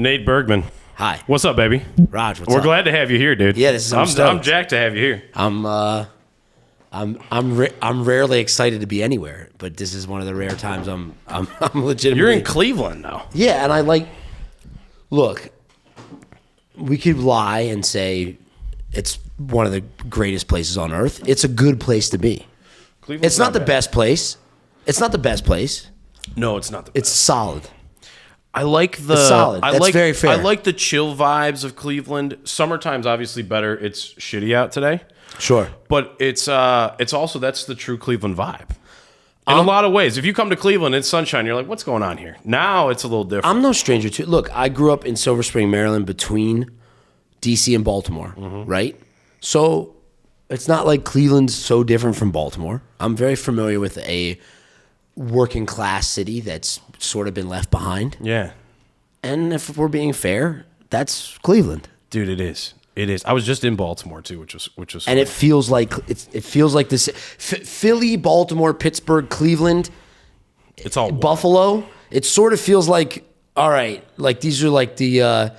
Nate Bergman. Hi. What's up, baby? Raj, what's We're up? glad to have you here, dude. Yeah, I'm jacked to have you here. I'm rarely excited to be anywhere, but this is one of the rare times I'm legitimately. You're in Cleveland now. Yeah, and look, we could lie and say it's one of the greatest places on earth. It's a good place to be. Cleveland's It's not the bad. best place. It's not the best place. No, it's not the best. It's solid. I like the It's solid. That's very fair. I like the chill vibes of Cleveland. Summertime's obviously better. It's shitty out today. Sure. But it's also that's the true Cleveland vibe. In a lot of ways. If you come to Cleveland, it's sunshine, you're like, what's going on here? Now it's a little different. I'm no stranger to it. Look, I grew up in Silver Spring, Maryland, between D.C. and Baltimore, right? So it's not like Cleveland's so different from Baltimore. I'm very familiar with a working class city that's sort of been left behind. Yeah. And if we're being fair, that's Cleveland. Dude, it is. It is. I was just in Baltimore too, which was And it feels like this Philly, Baltimore, Pittsburgh, Cleveland, it's all Buffalo. It sort of feels like, all right, like these are like they're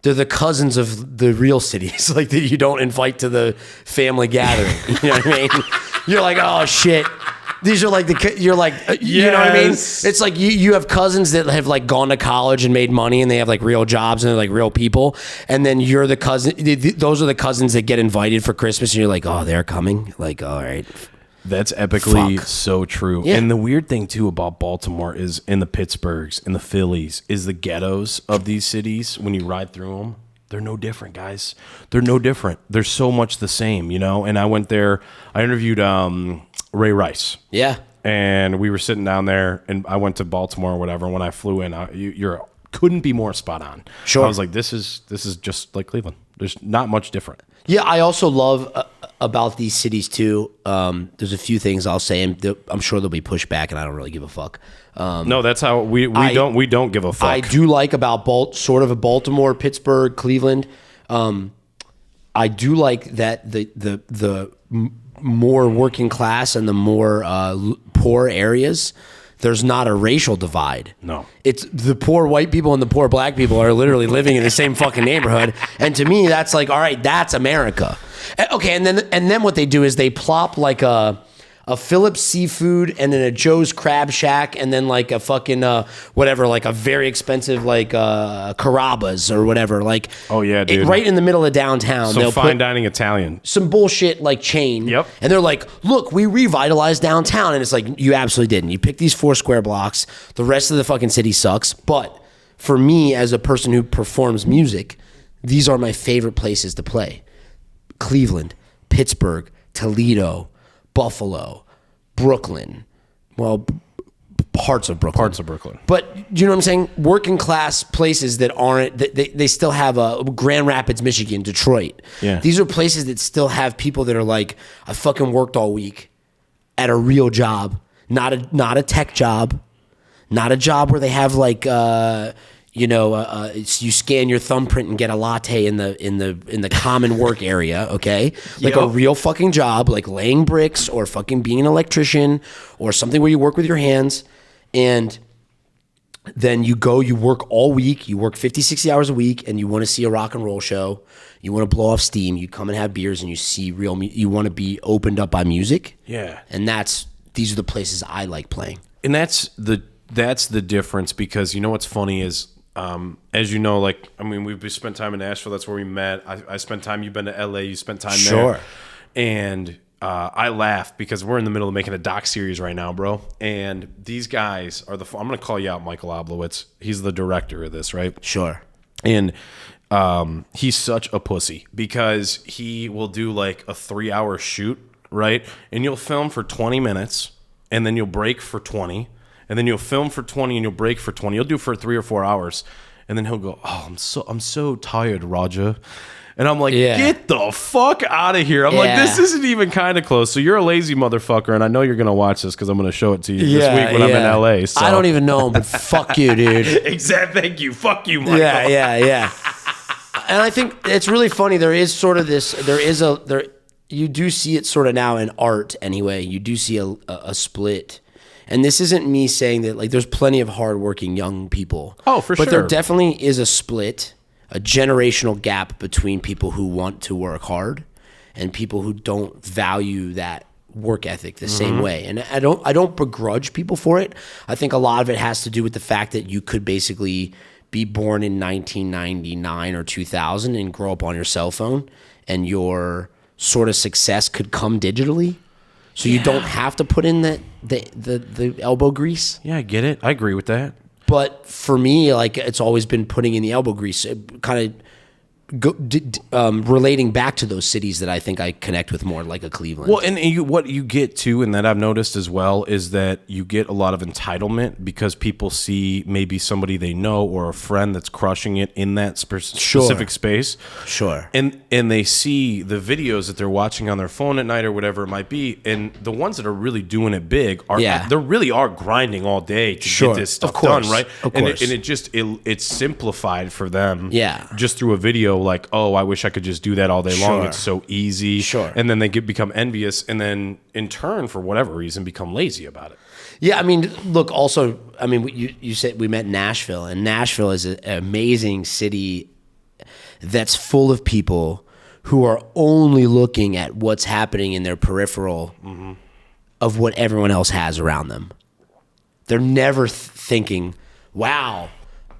the cousins of the real cities, like that you don't invite to the family gathering. You know what I mean? You're like, oh shit. These are like you know what I mean? It's like you have cousins that have like gone to college and made money and they have like real jobs and they're like real people. And then you're the cousin. Those are the cousins that get invited for Christmas and you're like, oh, they're coming. Like, all right. That's epically Fuck. so true. Yeah. And the weird thing too about Baltimore is in the Pittsburghs, in the Phillies, is the ghettos of these cities. When you ride through them, they're no different, guys. They're no different. They're so much the same, you know? And I went there, I interviewed Ray Rice. Yeah. And we were sitting down there and I went to Baltimore or whatever. And when I flew in, you couldn't be more spot on. Sure. I was like, this is just like Cleveland. There's not much different. Yeah, I also love about these cities too. There's a few things I'll say, and I'm sure there'll be pushback, and I don't really give a fuck. No, that's how we don't give a fuck. I do like about sort of a Baltimore, Pittsburgh, Cleveland. I do like that the more working class and the more poor areas, there's not a racial divide. No. It's the poor white people and the poor black people are literally living in the same fucking neighborhood. And to me, that's like, all right, that's America. Okay, and then what they do is they plop like a Phillips Seafood and then a Joe's Crab Shack and then like a fucking whatever, like a very expensive like Carrabba's or whatever. Like, oh yeah, dude. Right in the middle of downtown. Some fine dining Italian. Some bullshit like chain. Yep. And they're like, look, we revitalized downtown. And it's like, you absolutely didn't. You picked these 4 square blocks. The rest of the fucking city sucks. But for me, as a person who performs music, these are my favorite places to play. Cleveland, Pittsburgh, Toledo, Buffalo, Brooklyn. Well, parts of Brooklyn. But you know what I'm saying? Working class places that aren't, they still have Grand Rapids, Michigan, Detroit. Yeah. These are places that still have people that are like, I fucking worked all week at a real job, not a tech job, not a job where they have like, you scan your thumbprint and get a latte in the common work area, okay? Like a real fucking job, like laying bricks or fucking being an electrician or something where you work with your hands. And then you work all week, you work 50, 60 hours a week, and you want to see a rock and roll show. You want to blow off steam. You come and have beers and you see you want to be opened up by music. Yeah. And these are the places I like playing. And that's the difference, because you know what's funny is, as you know, like, I mean, we've spent time in Nashville. That's where we met. I spent time. You've been to LA. You spent time there. And I laugh because we're in the middle of making a doc series right now, bro. And these guys are I'm going to call you out, Michael Oblowitz. He's the director of this, right? Sure. And he's such a pussy because he will do like a 3-hour shoot, right? And you'll film for 20 minutes and then you'll break for 20. And then you'll film for 20 and you'll break for 20. You'll do for 3 or 4 hours. And then he'll go, oh, I'm so tired, Raja. And I'm like, get the fuck out of here. I'm like, this isn't even kind of close. So you're a lazy motherfucker. And I know you're going to watch this because I'm going to show it to you this week when I'm in LA. So. I don't even know him, but fuck you, dude. Exactly. Thank you. Fuck you, Michael. Yeah. And I think it's really funny. There is sort of this, you do see it sort of now in art anyway. You do see a split. and this isn't me saying that, like, there's plenty of hardworking young people. Oh, for but sure. there definitely is a split, a generational gap between people who want to work hard and people who don't value that work ethic the same way. And I don't begrudge people for it. I think a lot of it has to do with the fact that you could basically be born in 1999 or 2000 and grow up on your cell phone, and your sort of success could come digitally. So you don't have to put in the elbow grease. Yeah, I get it. I agree with that. But for me, like, it's always been putting in the elbow grease, kind of relating back to those cities that I think I connect with more, like a Cleveland. Well, and what you get too, and that I've noticed as well, is that you get a lot of entitlement because people see maybe somebody they know or a friend that's crushing it in that specific space. Sure. And they see the videos that they're watching on their phone at night or whatever it might be, and the ones that are really doing it big are they really are grinding all day to get this stuff done, right? Of course. And it's simplified for them, just through a video. Like, oh, I wish I could just do that all day long. It's so easy. Sure. And then they become envious, and then in turn, for whatever reason, become lazy about it. Yeah, I mean, look, also, I mean, you said we met Nashville, and Nashville is an amazing city that's full of people who are only looking at what's happening in their peripheral of what everyone else has around them. They're never thinking, wow,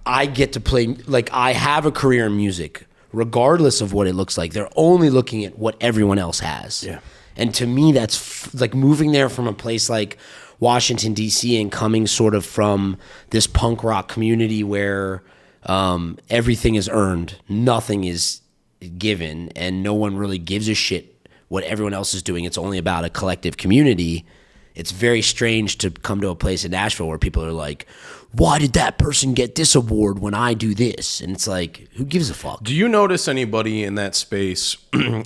I get to play, like, I have a career in music. Regardless of what it looks like, they're only looking at what everyone else has. Yeah. And to me, that's like moving there from a place like Washington, D.C. and coming sort of from this punk rock community where everything is earned, nothing is given, and no one really gives a shit what everyone else is doing. It's only about a collective community. It's very strange to come to a place in Nashville where people are like, why did that person get this award when I do this? And it's like, who gives a fuck? Do you notice anybody in that space?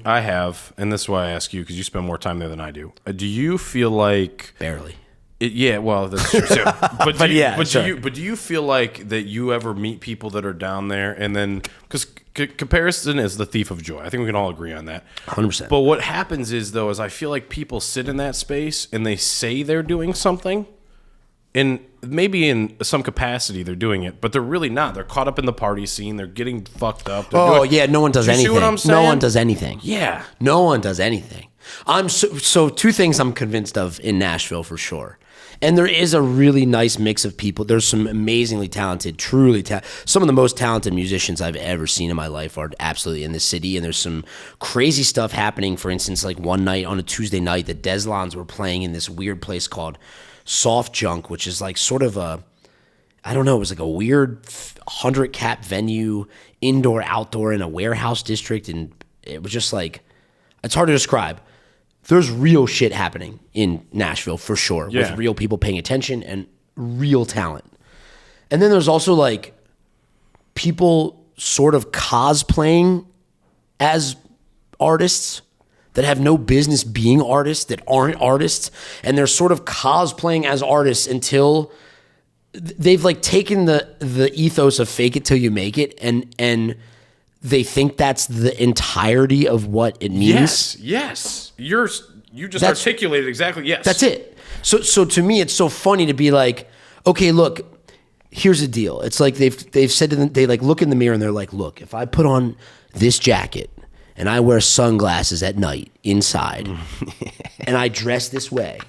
I have, and this is why I ask you, because you spend more time there than I do. Do you feel like... Barely. Yeah, well, that's true too. But But do you feel like that you ever meet people that are down there, and then... Because comparison is the thief of joy. I think we can all agree on that. 100%. But what happens is, though, is I feel like people sit in that space, and they say they're doing something, and maybe in some capacity they're doing it, but they're really not. They're caught up in the party scene. They're getting fucked up. Yeah, no one does anything. See what I'm saying? No one does anything. Yeah. No one does anything. So two things I'm convinced of in Nashville for sure. And there is a really nice mix of people. There's some amazingly talented, some of the most talented musicians I've ever seen in my life are absolutely in the city. And there's some crazy stuff happening. For instance, like one night on a Tuesday night, the Deslons were playing in this weird place called Soft Junk, which is like sort of it was like a weird 100-cap venue, indoor, outdoor, in a warehouse district. And it was just like, it's hard to describe. There's real shit happening in Nashville for sure, with real people paying attention and real talent. And then there's also like people sort of cosplaying as artists that have no business being artists, that aren't artists, and they're sort of cosplaying as artists until they've like taken the ethos of fake it till you make it, and they think that's the entirety of what it means. Yes. You just articulated exactly. Yes. That's it. So to me, it's so funny to be like, okay, look, here's the deal. It's like they've said to them, they like look in the mirror and they're like, look, if I put on this jacket and I wear sunglasses at night inside and I dress this way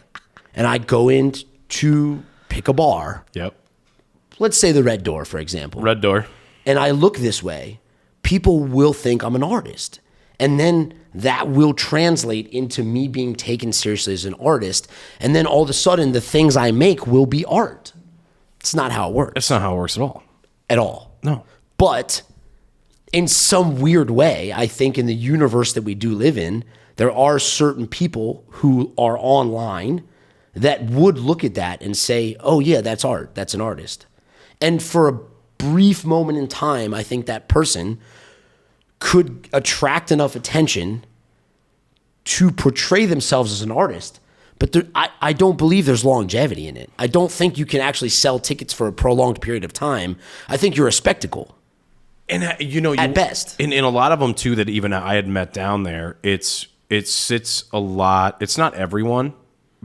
and I go in to pick a bar. Yep. Let's say the Red Door, for example. Red Door. And I look this way, people will think I'm an artist. And then that will translate into me being taken seriously as an artist. And then all of a sudden, the things I make will be art. It's not how it works. It's not how it works at all. At all. No. But in some weird way, I think in the universe that we do live in, there are certain people who are online that would look at that and say, oh yeah, that's art. That's an artist. And for a brief moment in time, I think that person could attract enough attention to portray themselves as an artist. But I don't believe there's longevity in it. I don't think you can actually sell tickets for a prolonged period of time. I think you're a spectacle. And at best. In a lot of them too that even I had met down there, it sits a lot. It's not everyone,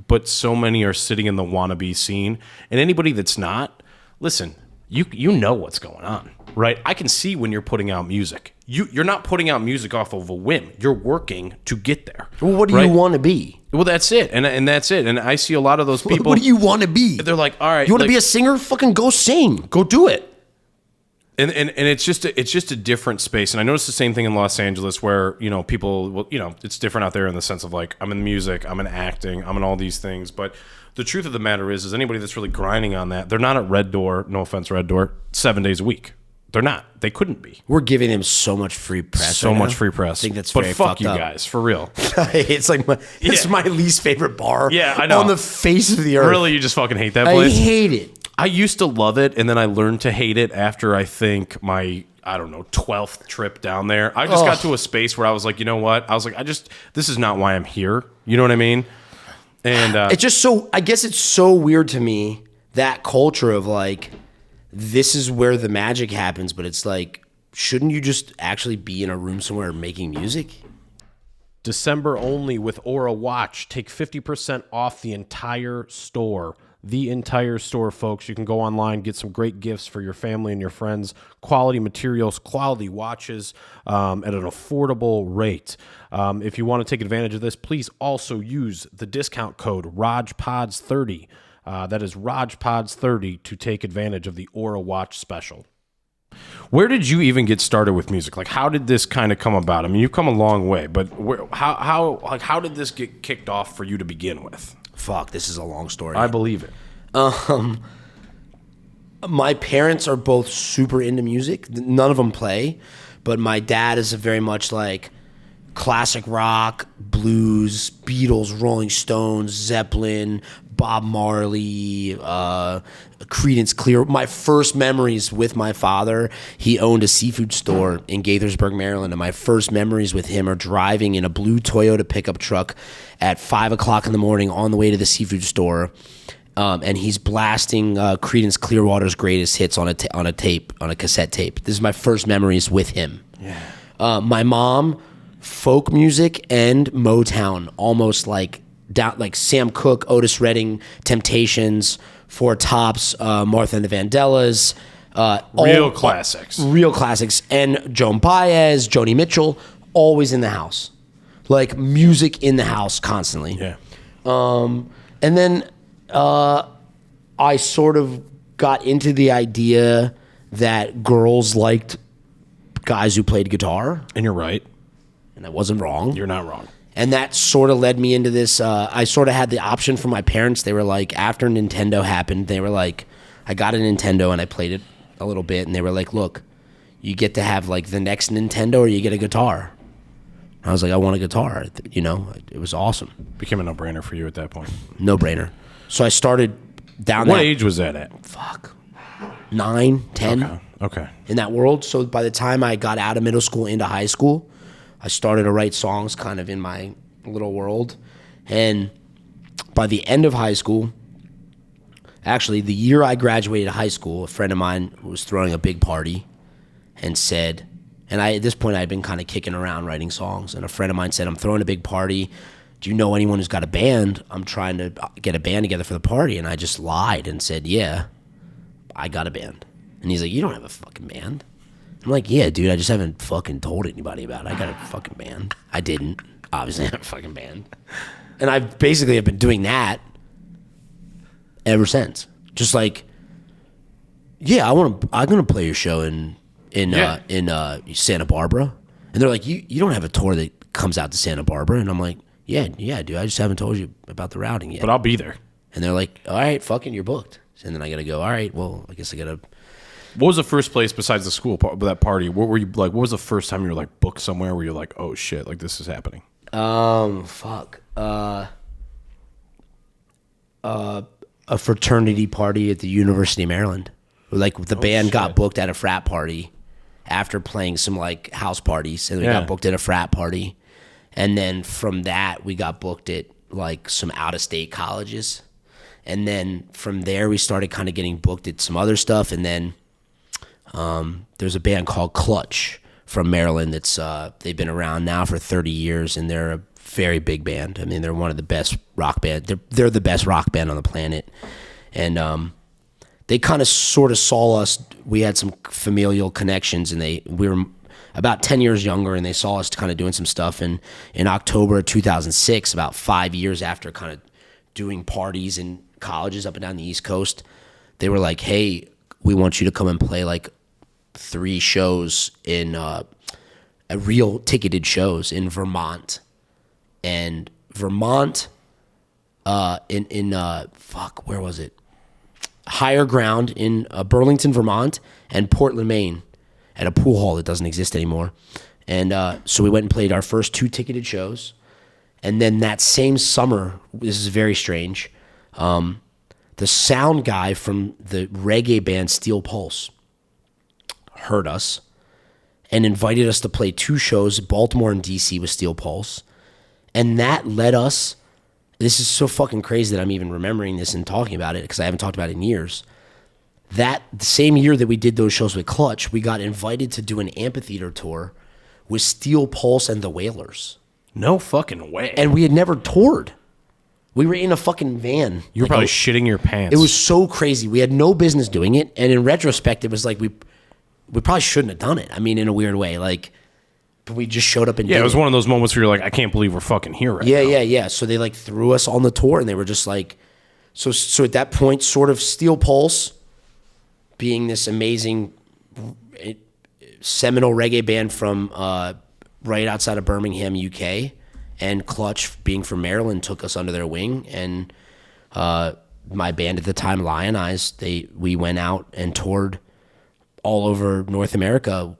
but so many are sitting in the wannabe scene. And anybody that's not, listen, you know what's going on, right? I can see when you're putting out music. You're not putting out music off of a whim. You're working to get there. Well, what do you want to be? Well, that's it, and that's it. And I see a lot of those people. What do you want to be? They're like, all right, you want to be a singer? Fucking go sing. Go do it. And it's just a different space. And I noticed the same thing in Los Angeles, where people, well, it's different out there in the sense of like, I'm in music, I'm in acting, I'm in all these things. But the truth of the matter is anybody that's really grinding on that, they're not at Red Door. No offense, Red Door. 7 days a week. They're not. They couldn't be. We're giving them so much free press. So much free press. I think that's but very fuck fucked you up. guys, for real. It's like it's my least favorite bar. Yeah, I know. On the face of the earth. Really, you just fucking hate that place? I hate it. I used to love it, and then I learned to hate it after I think my 12th trip down there. I just got to a space where I was like, you know what? I was like, this is not why I'm here. You know what I mean? And it's just I guess it's so weird to me, that culture of like, this is where the magic happens, but it's like, shouldn't you just actually be in a room somewhere making music? December only with Aura Watch. Take 50% off the entire store. The entire store, folks. You can go online, get some great gifts for your family and your friends. Quality materials, quality watches at an affordable rate. If you want to take advantage of this, please also use the discount code ROJPODS30. That is ROJPODS30 to take advantage of the Aura Watch special. Where did you even get started with music? Like, how did this kind of come about? I mean, you've come a long way, but how did this get kicked off for you to begin with? Fuck, this is a long story. I believe it. My parents are both super into music. None of them play, but my dad is a very much like classic rock, blues, Beatles, Rolling Stones, Zeppelin, Bob Marley, Creedence Clear. My first memories with my father, he owned a seafood store in Gaithersburg, Maryland, and my first memories with him are driving in a blue Toyota pickup truck at 5 o'clock in the morning on the way to the seafood store, and he's blasting Creedence Clearwater's greatest hits on a cassette tape. This is my first memories with him. Yeah. My mom, folk music and Motown, almost like Sam Cooke, Otis Redding, Temptations, Four Tops, Martha and the Vandellas. Real classics. Real classics. And Joan Baez, Joni Mitchell, always in the house. Like, music in the house constantly. Yeah. And then I sort of got into the idea that girls liked guys who played guitar. And you're right. And I wasn't wrong. You're not wrong. And that sort of led me into this. I sort of had the option from my parents. They were like, after Nintendo happened, they were like, I got a Nintendo and I played it a little bit. And they were like, look, you get to have like the next Nintendo or you get a guitar. I was like, I want a guitar. It was awesome. Became a no-brainer for you at that point. No brainer. So I started down What age was that at? 9, 10. Okay. In that world. So by the time I got out of middle school into high school, I started to write songs kind of in my little world. And by the end of high school, actually the year I graduated high school, a friend of mine was throwing a big party and said, and at this point I had been kind of kicking around writing songs, and a friend of mine said, I'm throwing a big party. Do you know anyone who's got a band? I'm trying to get a band together for the party. And I just lied and said, yeah, I got a band. And he's like, you don't have a fucking band. I'm like, yeah, dude, I just haven't fucking told anybody about it. I got a fucking band. I didn't. Obviously, I have a fucking band. And I basically have been doing that ever since. Just like, yeah, I'm gonna play your show in Santa Barbara. And they're like, you don't have a tour that comes out to Santa Barbara. And I'm like, yeah, dude, I just haven't told you about the routing yet. But I'll be there. And they're like, all right, fucking, you're booked. And then I gotta go, all right, well, I guess I gotta. What was the first place besides the school that party? What were you like? What was the first time you were like booked somewhere where you're like, oh shit, like this is happening? A fraternity party at the University of Maryland. Like the band got booked at a frat party after playing some like house parties, and we got booked at a frat party, and then from that we got booked at like some out of state colleges, and then from there we started kind of getting booked at some other stuff, and then. There's a band called Clutch from Maryland that's they've been around now for 30 years, and they're a very big band. I mean, they're one of the best rock band. They're the best rock band on the planet, and they kind of sort of saw us. We had some familial connections, and we were about 10 years younger, and they saw us kind of doing some stuff. And in October of 2006, about 5 years after kind of doing parties in colleges up and down the East Coast, they were like, "Hey, we want you to come and play like 3 shows in real ticketed shows in Vermont." And Vermont, where was it? Higher Ground in Burlington, Vermont, and Portland, Maine, at a pool hall that doesn't exist anymore. And so we went and played our first 2 ticketed shows. And then that same summer, this is very strange, the sound guy from the reggae band Steel Pulse heard us and invited us to play 2 shows, Baltimore and D.C. with Steel Pulse. And that led us, this is so fucking crazy that I'm even remembering this and talking about it because I haven't talked about it in years. The same year that we did those shows with Clutch, we got invited to do an amphitheater tour with Steel Pulse and the Wailers. No fucking way. And we had never toured. We were in a fucking van. You were probably shitting your pants. It was so crazy. We had no business doing it. And in retrospect, it was like we probably shouldn't have done it. I mean, in a weird way. Like, but we just showed up and did it. It was one of those moments where you're like, I can't believe we're fucking here right now. Yeah. So they like threw us on the tour, and they were just like, so at that point, sort of Steel Pulse being this amazing seminal reggae band from right outside of Birmingham, UK, and Clutch being from Maryland took us under their wing. And my band at the time, Lion Eyes, we went out and toured all over North America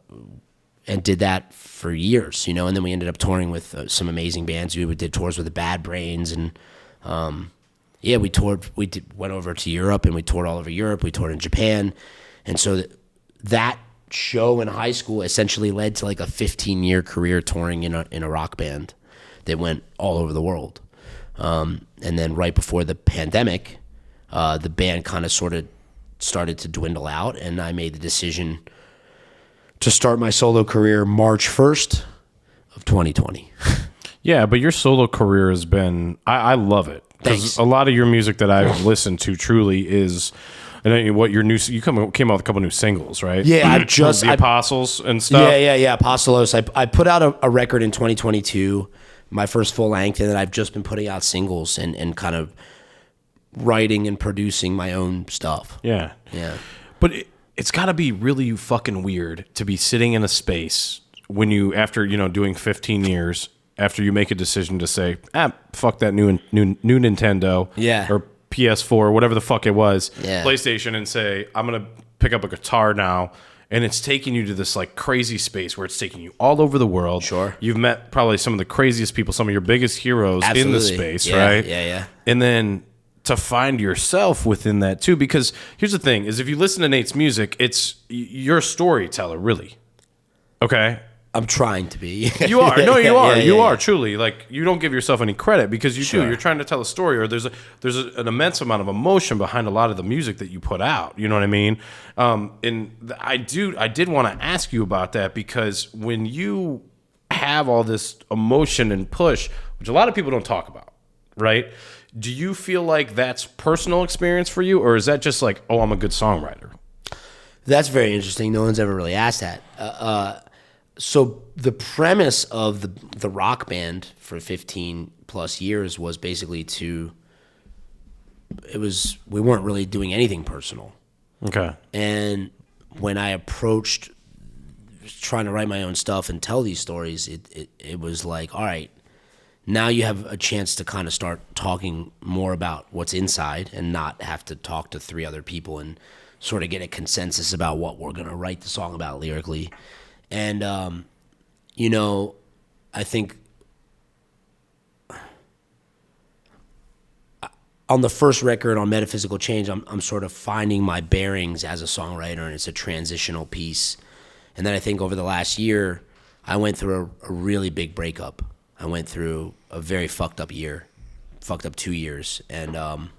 and did that for years, you know. And then we ended up touring with some amazing bands. We did tours with the Bad Brains, and we toured. Went over to Europe, and we toured all over Europe. We toured in Japan, and so that show in high school essentially led to like a 15-year career touring in a rock band that went all over the world. And then right before the pandemic, the band kind of sort of started to dwindle out, and I made the decision to start my solo career March 1st of 2020. Yeah, but your solo career has been, I love it. Thanks. A lot of your music that I've listened to truly is, and what your new, you came out with a couple new singles, right? Yeah, I've just the Apostles and stuff. Yeah. Apostolos. I put out a record in 2022, my first full length, and then I've just been putting out singles and kind of writing and producing my own stuff. Yeah. But it's got to be really fucking weird to be sitting in a space when you, after doing 15 years, after you make a decision to say, fuck that new Nintendo, or PS4, or whatever the fuck it was, PlayStation, and say, I'm gonna pick up a guitar now, and it's taking you to this like crazy space where it's taking you all over the world. Sure, you've met probably some of the craziest people, some of your biggest heroes in the space, right? Yeah. And then to find yourself within that too, because here's the thing: is if you listen to Nate's music, you're a storyteller, really. Okay. I'm trying to be. You are. No, you are. You are yeah. Truly. Like, you don't give yourself any credit because you do. You're trying to tell a story, or there's an immense amount of emotion behind a lot of the music that you put out. You know what I mean? I did want to ask you about that, because when you have all this emotion and push, which a lot of people don't talk about, right? Do you feel like that's personal experience for you, or is that just like, oh, I'm a good songwriter? That's very interesting. No one's ever really asked that. So the premise of the rock band for 15 plus years was basically we weren't really doing anything personal. Okay. And when I approached trying to write my own stuff and tell these stories, it was like, all right, now you have a chance to kind of start talking more about what's inside and not have to talk to 3 other people and sort of get a consensus about what we're going to write the song about lyrically. And, I think on the first record, on Metaphysical Change, I'm sort of finding my bearings as a songwriter, and it's a transitional piece. And then I think over the last year, I went through a really big breakup. I went through a very fucked up 2 years. And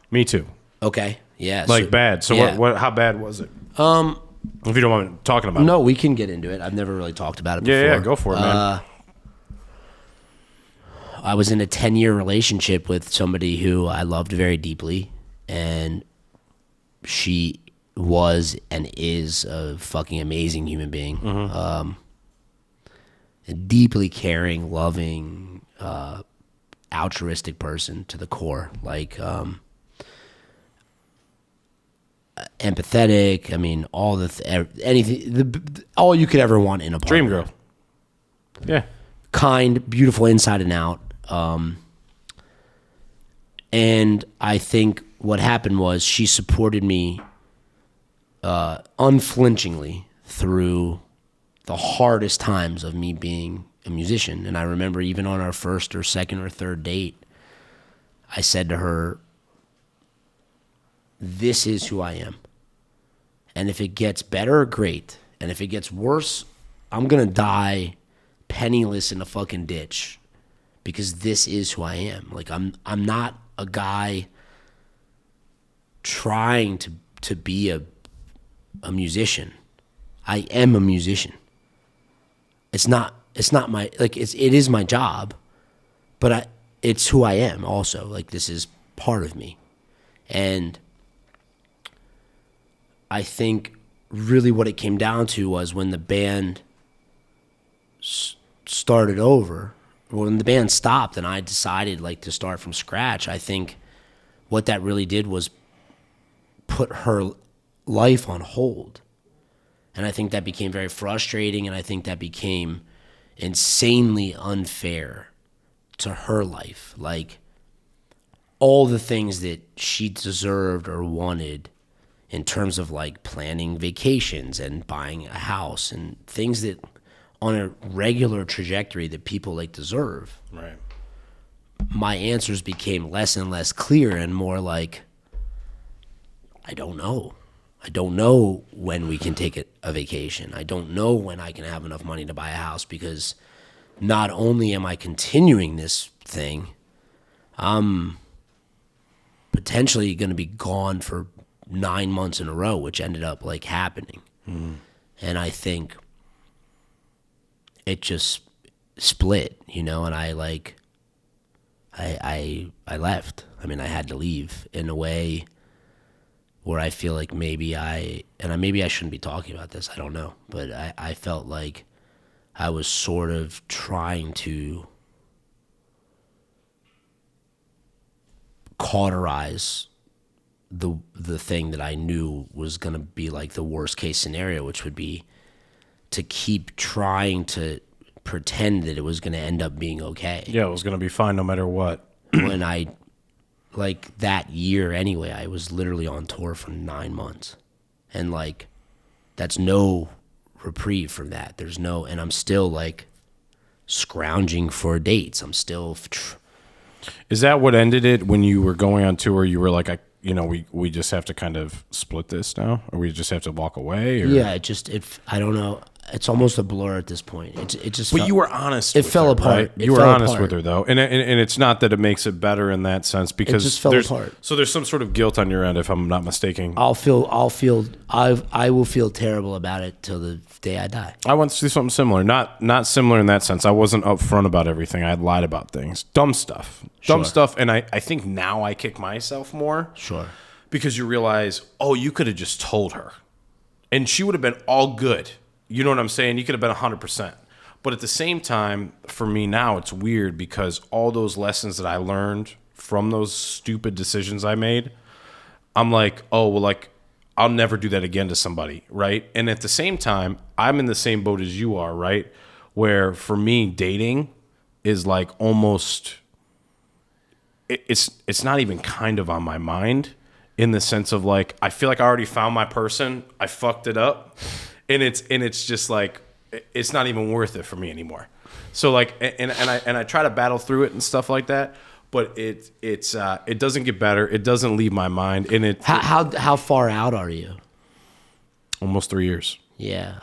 me too. Okay, yeah. Like bad. So yeah. what? How bad was it? If you don't mind talking about it. No, we can get into it. I've never really talked about it before. Yeah, go for it, man. I was in a 10-year relationship with somebody who I loved very deeply, and she was and is a fucking amazing human being. A deeply caring, loving, altruistic person to the core. Like, empathetic. I mean, all anything, all you could ever want in a partner. Dream girl. Yeah. Kind, beautiful inside and out. And I think what happened was she supported me unflinchingly through the hardest times of me being a musician. And I remember even on our first or second or third date, I said to her, this is who I am. And if it gets better, great. And if it gets worse, I'm going to die penniless in a fucking ditch, because this is who I am. Like, I'm not a guy trying to be a musician. I am a musician. It's not my, like, it is my job, but it's who I am also. Like, this is part of me. And I think really what it came down to was when the band started over, when the band stopped and I decided like to start from scratch, I think what that really did was put her life on hold. And I think that became very frustrating, and I think that became insanely unfair to her life. Like, all the things that she deserved or wanted in terms of like planning vacations and buying a house and things that on a regular trajectory that people like deserve. Right. My answers became less and less clear and more like, I don't know. I don't know when we can take a vacation. I don't know when I can have enough money to buy a house, because not only am I continuing this thing, I'm potentially going to be gone for 9 months in a row, which ended up like happening. And I think it just split, you know, and I left. I mean, I had to leave in a way where I feel like maybe I shouldn't be talking about this, I don't know, but I felt like I was sort of trying to cauterize the thing that I knew was going to be like the worst case scenario, which would be to keep trying to pretend that it was going to end up being okay. Yeah, it was going to be fine no matter what. When I, like, that year anyway, I was literally on tour for 9 months. And, like, that's no reprieve from that. There's no, and I'm still, like, scrounging for dates. I'm still... Is that what ended it when you were going on tour? You were like, we just have to kind of split this now, or we just have to walk away? Or? Yeah, I don't know. It's almost a blur at this point. It just. But you were honest. It fell apart. Right? You were honest with her, though, and it's not that it makes it better in that sense, because it just fell apart. So there's some sort of guilt on your end, if I'm not mistaken. I will feel terrible about it till the day I die. I once do something similar, not similar in that sense. I wasn't upfront about everything. I lied about things, dumb stuff, and I think now I kick myself more. Sure. Because you realize, oh, you could have just told her, and she would have been all good. You know what I'm saying? You could have been 100%. But at the same time, for me now, it's weird because all those lessons that I learned from those stupid decisions I made, I'm like, oh, well, like, I'll never do that again to somebody, right? And at the same time, I'm in the same boat as you are, right? Where for me, dating is like almost, it's not even kind of on my mind, in the sense of like, I feel like I already found my person. I fucked it up. And it's just like, it's not even worth it for me anymore. So like, and I try to battle through it and stuff like that, but it doesn't get better. It doesn't leave my mind. And how far out are you? Almost 3 years. Yeah.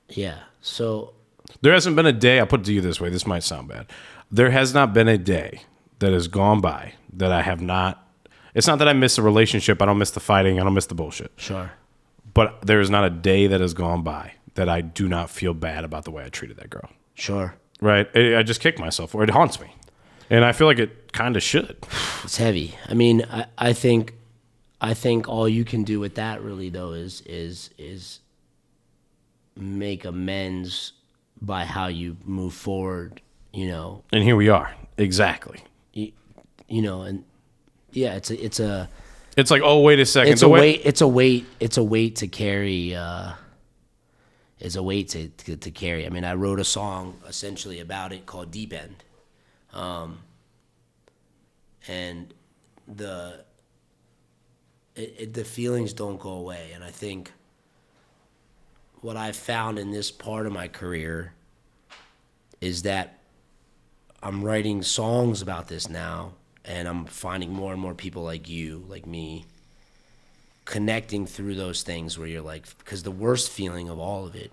Yeah. So there hasn't been a day. I'll put it to you this way. This might sound bad. There has not been a day that has gone by that I have not. It's not that I miss a relationship. I don't miss the fighting. I don't miss the bullshit. Sure. But there is not a day that has gone by that I do not feel bad about the way I treated that girl. Sure. Right? I just kick myself, or it haunts me. And I feel like it kind of should. It's heavy. I mean, I think all you can do with that really though is make amends by how you move forward, you know. And here we are. Exactly. You know, and yeah, it's like, oh, wait a second. it's a weight to carry. Is a weight to carry. I mean, I wrote a song essentially about it called Deep End, and the feelings don't go away. And I think what I've found in this part of my career is that I'm writing songs about this now, and I'm finding more and more people like you, like me, connecting through those things where you're like, because the worst feeling of all of it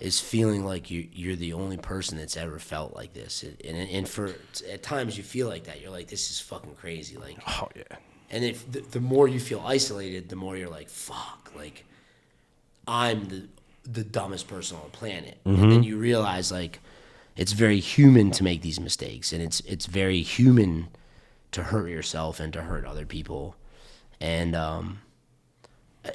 is feeling like you're the only person that's ever felt like this. And for at times you feel like that. You're like, this is fucking crazy. Like, oh yeah. And if the more you feel isolated, the more you're like, fuck, like I'm the dumbest person on the planet. Mm-hmm. And then you realize like it's very human to make these mistakes, and it's very human to hurt yourself and to hurt other people. And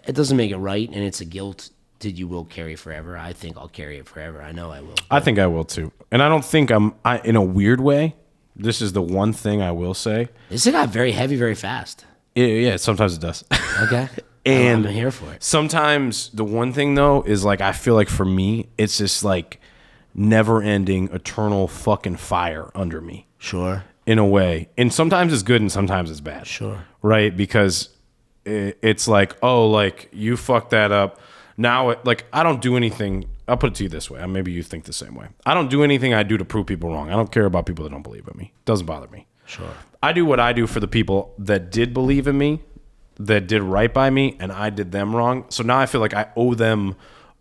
it doesn't make it right, and it's a guilt that you will carry forever. I think I'll carry it forever. I know I will. I think I will too. And I don't think I in a weird way, this is the one thing I will say. This got very heavy very fast. Yeah, sometimes it does. Okay. And I'm here for it. Sometimes the one thing though is like, I feel like for me, it's just like never ending eternal fucking fire under me. Sure. In a way. And sometimes it's good and sometimes it's bad. Sure. Right? Because it's like, oh, like you fucked that up. Now, like, I don't do anything. I'll put it to you this way. Maybe you think the same way. I don't do anything I do to prove people wrong. I don't care about people that don't believe in me. It doesn't bother me. Sure. I do what I do for the people that did believe in me, that did right by me, and I did them wrong. So now I feel like I owe them,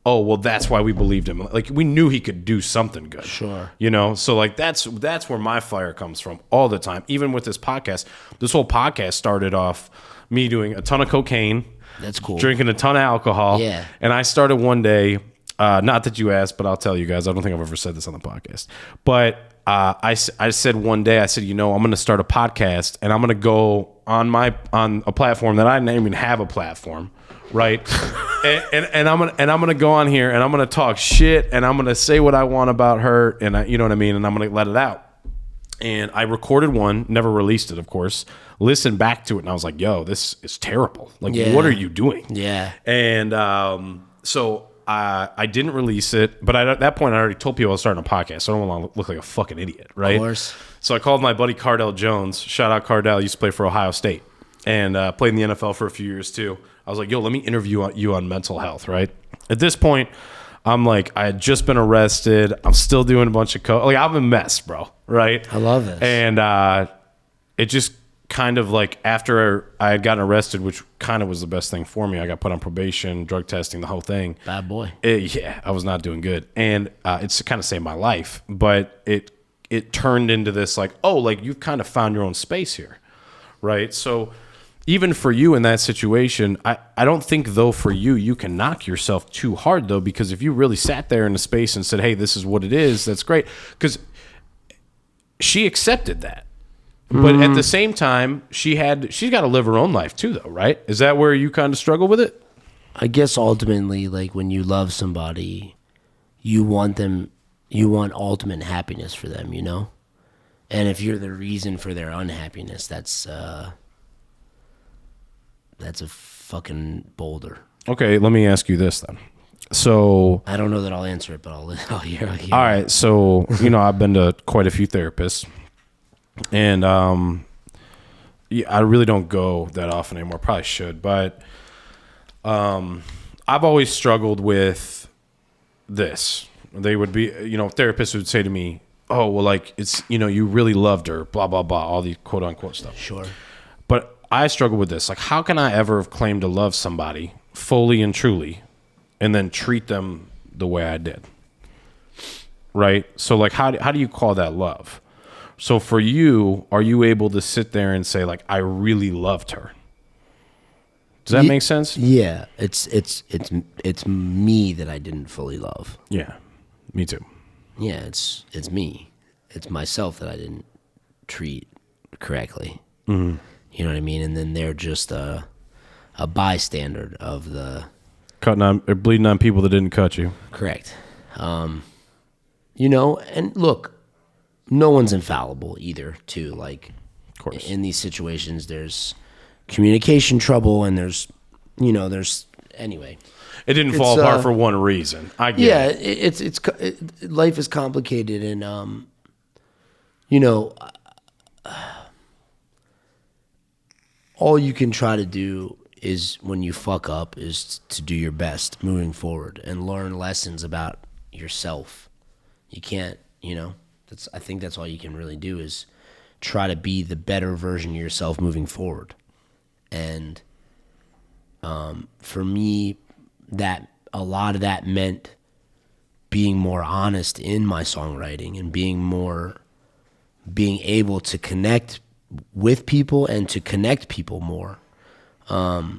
oh, well, that's why we believed him. Like, we knew he could do something good. Sure. You know? So, like, that's where my fire comes from all the time. Even with this podcast. This whole podcast started off me doing a ton of cocaine. That's cool. Drinking a ton of alcohol. Yeah. And I started one day, not that you asked, but I'll tell you guys. I don't think I've ever said this on the podcast. But I said one day, I said, you know, I'm going to start a podcast, and I'm going to go on a platform that I didn't even have a platform, right? and I'm gonna go on here, and I'm gonna talk shit, and I'm gonna say what I want about her, and you know what I mean, and I'm gonna let it out. And I recorded one, never released it, of course. Listened back to it, and I was like, yo, this is terrible. Like, what are you doing? Yeah. And so I didn't release it, but at that point, I already told people I was starting a podcast, so I don't want to look like a fucking idiot, right? Of course. So I called my buddy Cardell Jones. Shout out Cardell. Used to play for Ohio State and played in the NFL for a few years, too. I was like, yo, let me interview you on mental health, right? At this point, I'm like, I had just been arrested. I'm still doing a bunch of like, I'm a mess, bro, right? I love this. And it just kind of like, after I had gotten arrested, which kind of was the best thing for me, I got put on probation, drug testing, the whole thing. Bad boy. Yeah, I was not doing good. And it's kind of saved my life. But it turned into this like, oh, like you've kind of found your own space here, right? So even for you in that situation, I don't think, though, for you can knock yourself too hard, though, because if you really sat there in a space and said, hey, this is what it is, that's great. Because she accepted that. But at the same time, she's got to live her own life, too, though, right? Is that where you kind of struggle with it? I guess ultimately, like when you love somebody, you want ultimate happiness for them, you know? And if you're the reason for their unhappiness, that's a fucking boulder. Okay, let me ask you this then. So I don't know that I'll answer it, but I'll hear. All right, so I've been to quite a few therapists, and I really don't go that often anymore. Probably should, but I've always struggled with this. They would be, therapists would say to me, "Oh, well, like it's you really loved her, blah blah blah," all the quote unquote stuff. Sure, but I struggle with this. Like, how can I ever have claimed to love somebody fully and truly and then treat them the way I did? Right? So, like, how do you call that love? So for you, are you able to sit there and say, like, I really loved her? Does that make sense? Yeah. It's me that I didn't fully love. Yeah. Me too. Yeah, it's me. It's myself that I didn't treat correctly. Mm-hmm. You know what I mean? And then they're just a bystander of the cutting on or bleeding on people that didn't cut you. Correct. You know, and look, no one's infallible either. Too, like, of course, in these situations, there's communication trouble, and there's anyway. It didn't fall apart for one reason. I get it. It's life is complicated, and you know, all you can try to do is when you fuck up is to do your best moving forward and learn lessons about yourself. You can't, I think that's all you can really do is try to be the better version of yourself moving forward. And for me, that a lot of that meant being more honest in my songwriting and being able to connect with people and to connect people more. So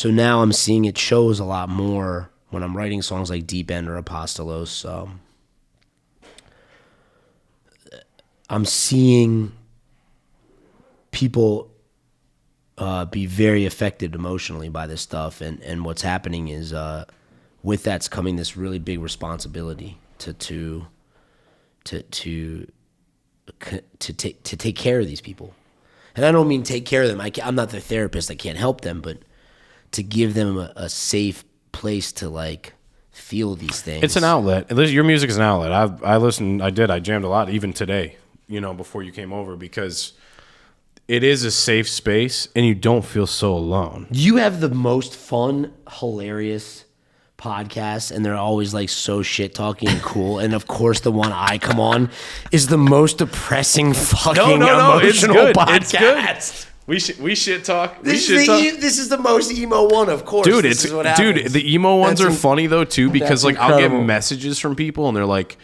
now I'm seeing it shows a lot more when I'm writing songs like Deep End or Apostolos. I'm seeing people be very affected emotionally by this stuff, and what's happening is with that's coming this really big responsibility to take care of these people. And I don't mean take care of them. I'm not their therapist. I can't help them, but to give them a safe place to like feel these things. It's an outlet. Your music is an outlet. I listened. I jammed a lot even today, before you came over, because it is a safe space and you don't feel so alone. You have the most fun, hilarious podcasts, and they're always like so shit talking and cool. And of course, the one I come on is the most depressing fucking emotional podcast. It's good. We shit talk. This is the most emo one, of course. Dude, this is what happens. Dude, the emo ones are funny though too, because like incredible. I'll get messages from people and they're like,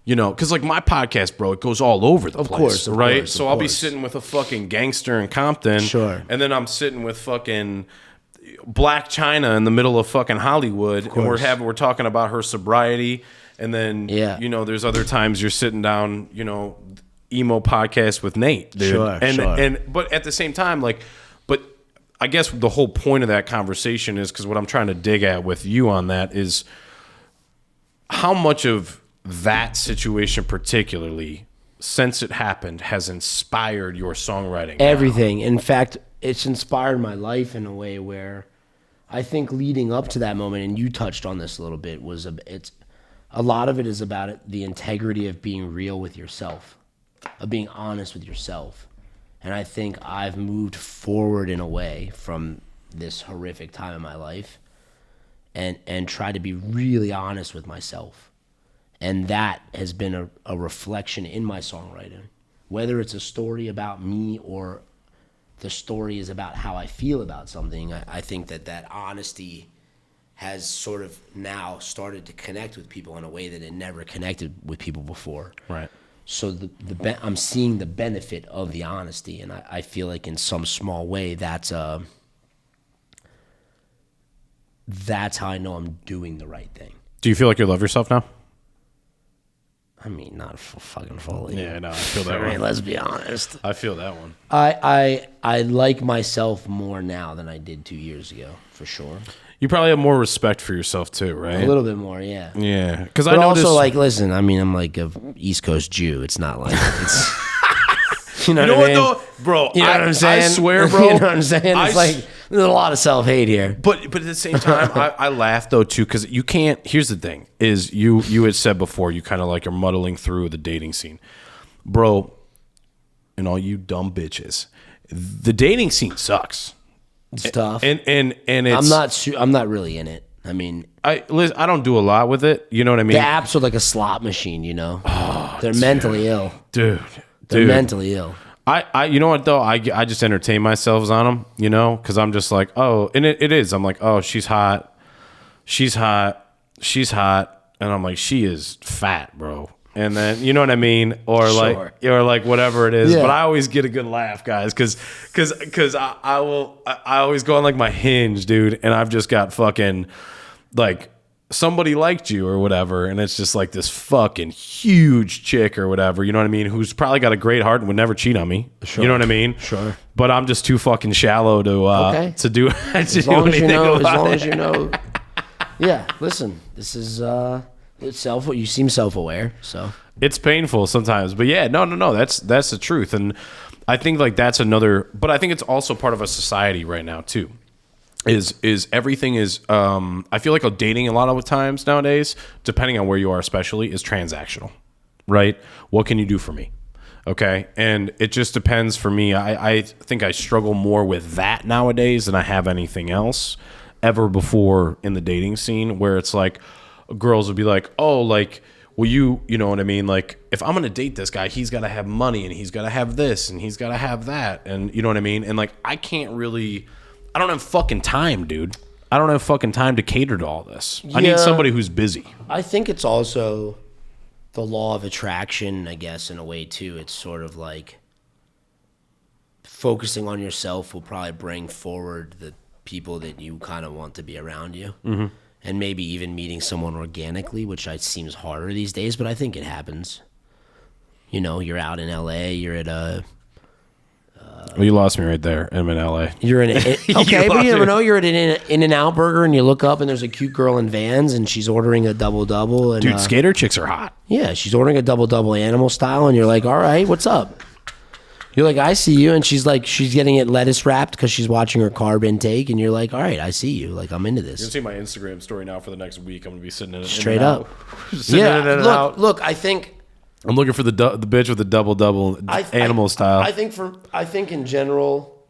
because like my podcast, bro, it goes all over the place, right? So I'll be sitting with a fucking gangster in Compton, sure, and then I'm sitting with fucking Black China in the middle of fucking Hollywood, and we're talking about her sobriety, and then there's other times you're sitting down, emo podcast with Nate, dude. Sure. But at the same time, but I guess the whole point of that conversation is, because what I'm trying to dig at with you on that is how much of that situation particularly, since it happened, has inspired your songwriting. Everything. In fact, it's inspired my life in a way where I think leading up to that moment, and you touched on this a little bit, it's a lot of it is about the integrity of being real with yourself, of being honest with yourself. And I think I've moved forward in a way from this horrific time in my life and try to be really honest with myself. And that has been a reflection in my songwriting. Whether it's a story about me or the story is about how I feel about something, I think that honesty has sort of now started to connect with people in a way that it never connected with people before. Right. So I'm seeing the benefit of the honesty, and I feel like in some small way that's how I know I'm doing the right thing. Do you feel like you love yourself now? I mean, not fucking fully. Yeah, no, I feel that one. Let's be honest. I feel that one. I like myself more now than I did 2 years ago, for sure. You probably have more respect for yourself too, right? A little bit more, yeah. Yeah, because I noticed, also like, listen, I mean, I'm like a East Coast Jew. It's not like it's. You know what I mean? Though, bro? You know what I'm saying? I swear, bro. You know what I'm saying? It's like there's a lot of self-hate here. But at the same time, I laugh though too, because you can't. Here's the thing: is you had said before, you kind of like are muddling through the dating scene, bro. And all you dumb bitches, the dating scene sucks. It's tough, and it's. I'm not really in it. I mean, I don't do a lot with it. You know what I mean? The apps are like a slot machine. You know, they're mentally ill, dude. They're mentally ill. I you know what though? I just entertain myself on them, because I'm just like, oh, and it is. I'm like, oh, she's hot, and I'm like, she is fat, bro. And then you know what I mean, or sure. like whatever it is. Yeah. But I always get a good laugh, guys, because I always go on like my Hinge, dude, and I've just got fucking like somebody liked you or whatever, and it's just like this fucking huge chick or whatever, you know what I mean, who's probably got a great heart and would never cheat on me. Sure. You know what I mean? Sure. But I'm just too fucking shallow to do As long as you know, as long as you know. Yeah, listen, this is it's you seem self-aware, so it's painful sometimes, but yeah, no, that's the truth. And I think like that's another, but I think it's also part of a society right now too. Is everything is I feel like dating a lot of times nowadays, depending on where you are especially, is transactional, right? What can you do for me? Okay. And it just depends for me. I think I struggle more with that nowadays than I have anything else ever before in the dating scene, where it's like girls would be like, oh, like, well, you know what I mean? Like, if I'm going to date this guy, he's got to have money and he's got to have this and he's got to have that. And you know what I mean? And like, I don't have fucking time, dude. I don't have fucking time to cater to all this. I need somebody who's busy. I think it's also the law of attraction, I guess, in a way, too. It's sort of like focusing on yourself will probably bring forward the people that you kind of want to be around you. Mm-hmm. And maybe even meeting someone organically, which seems harder these days, but I think it happens. You know, you're out in L.A., you're at a... well, you lost me right there. I'm in L.A. You're in okay, but you never know. You're at an In-N-Out Burger, and you look up, and there's a cute girl in Vans, and she's ordering a double-double. And, dude, skater chicks are hot. Yeah, she's ordering a double-double animal style, and you're like, all right, what's up? You're like, I see you, and she's like, she's getting it lettuce wrapped because she's watching her carb intake, and you're like, all right, I see you. Like, I'm into this. You're going to see my Instagram story now for the next week. I'm going to be sitting in it. Straight up. Look, I think... I'm looking for the bitch with the double animal style. I think in general,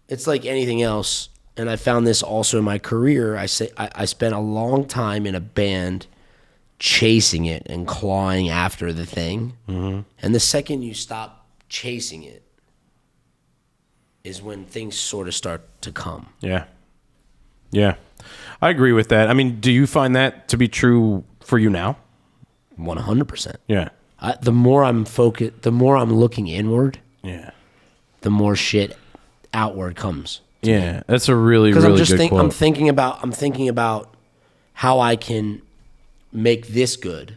it's like anything else, and I found this also in my career. I spent a long time in a band chasing it and clawing after the thing, mm-hmm. and the second you stop chasing it is when things sort of start to come. Yeah, I agree with that. I mean, do you find that to be true for you now? 100%. Yeah. The more I'm focused, the more I'm looking inward. Yeah. The more shit outward comes. Yeah, that's a really good quote. I'm thinking about how I can make this good,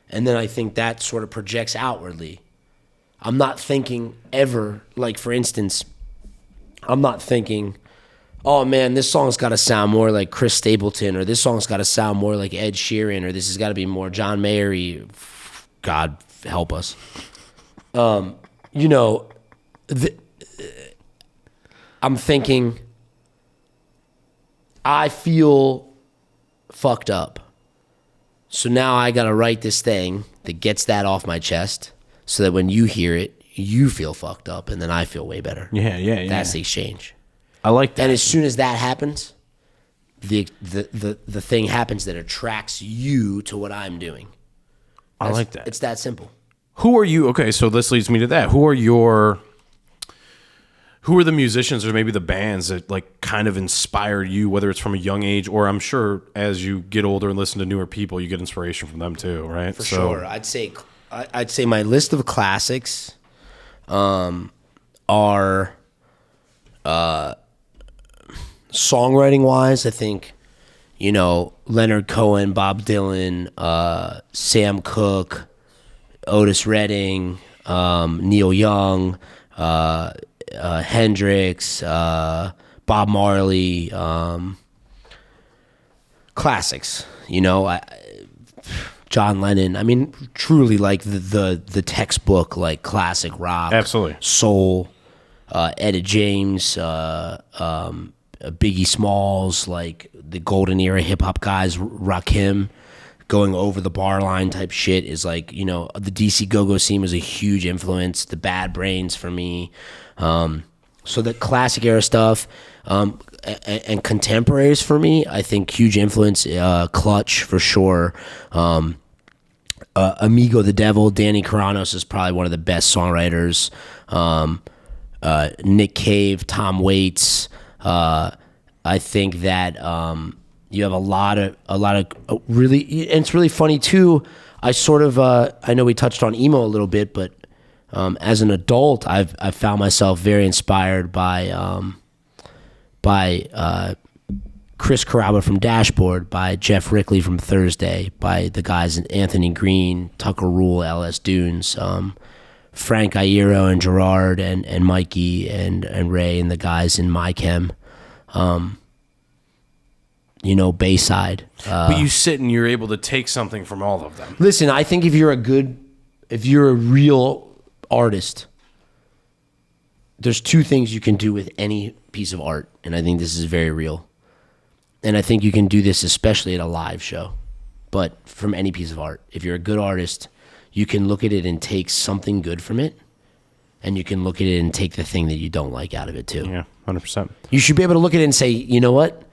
and then I think that sort of projects outwardly. I'm not thinking ever, like for instance, I'm not thinking, oh man, this song's got to sound more like Chris Stapleton, or this song's got to sound more like Ed Sheeran, or this has got to be more John Mayer. God help us. You know, I'm thinking, I feel fucked up. So now I got to write this thing that gets that off my chest so that when you hear it, you feel fucked up, and then I feel way better. Yeah. That's the exchange. I like that. And as soon as that happens, the thing happens that attracts you to what I'm doing. I like that. It's that simple. Who are you? Okay, so this leads me to that. Who are the musicians or maybe the bands that like kind of inspired you, whether it's from a young age or I'm sure as you get older and listen to newer people, you get inspiration from them too, right? For sure. I'd say my list of classics are songwriting wise, I think, you know, Leonard Cohen, Bob Dylan, Sam Cooke, Otis Redding, Neil Young, Hendrix, Bob Marley, classics, you know, John Lennon. I mean, truly like the textbook, like classic rock, absolutely, soul, Etta James, Biggie Smalls, like the golden era hip hop guys, Rakim, going over the bar line type shit is like, you know, the DC go-go scene was a huge influence. The Bad Brains for me. So the classic era stuff, and contemporaries for me, I think huge influence, Clutch for sure. Amigo the Devil, Danny Carranos is probably one of the best songwriters. Nick Cave, Tom Waits. I think that you have a lot of really, and it's really funny too. I sort of I know we touched on emo a little bit, but as an adult, I've found myself very inspired by Chris Carrabba from Dashboard, by Jeff Rickley from Thursday, by the guys Anthony Green, Tucker Rule, LS Dunes, Frank Iero and Gerard and Mikey and Ray and the guys in MyChem, Bayside. But you sit and you're able to take something from all of them. Listen, I think if you're a real artist, there's two things you can do with any piece of art, and I think this is very real. And I think you can do this especially at a live show, but from any piece of art. If you're a good artist, you can look at it and take something good from it, and you can look at it and take the thing that you don't like out of it too. Yeah, 100%. You should be able to look at it and say, you know what?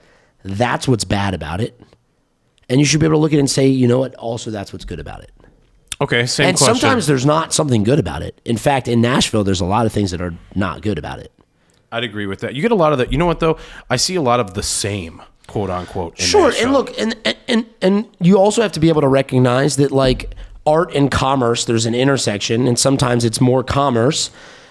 That's what's bad about it. And you should be able to look at it and say, you know what? Also, that's what's good about it. Okay, same and question. Sometimes there's not something good about it. In fact, in Nashville, there's a lot of things that are not good about it. I'd agree with that. You get a lot of that. You know what, though? I see a lot of the same, quote unquote. Sure, Nashville. and look, and you also have to be able to recognize that, like, art and commerce, there's an intersection, and sometimes it's more commerce.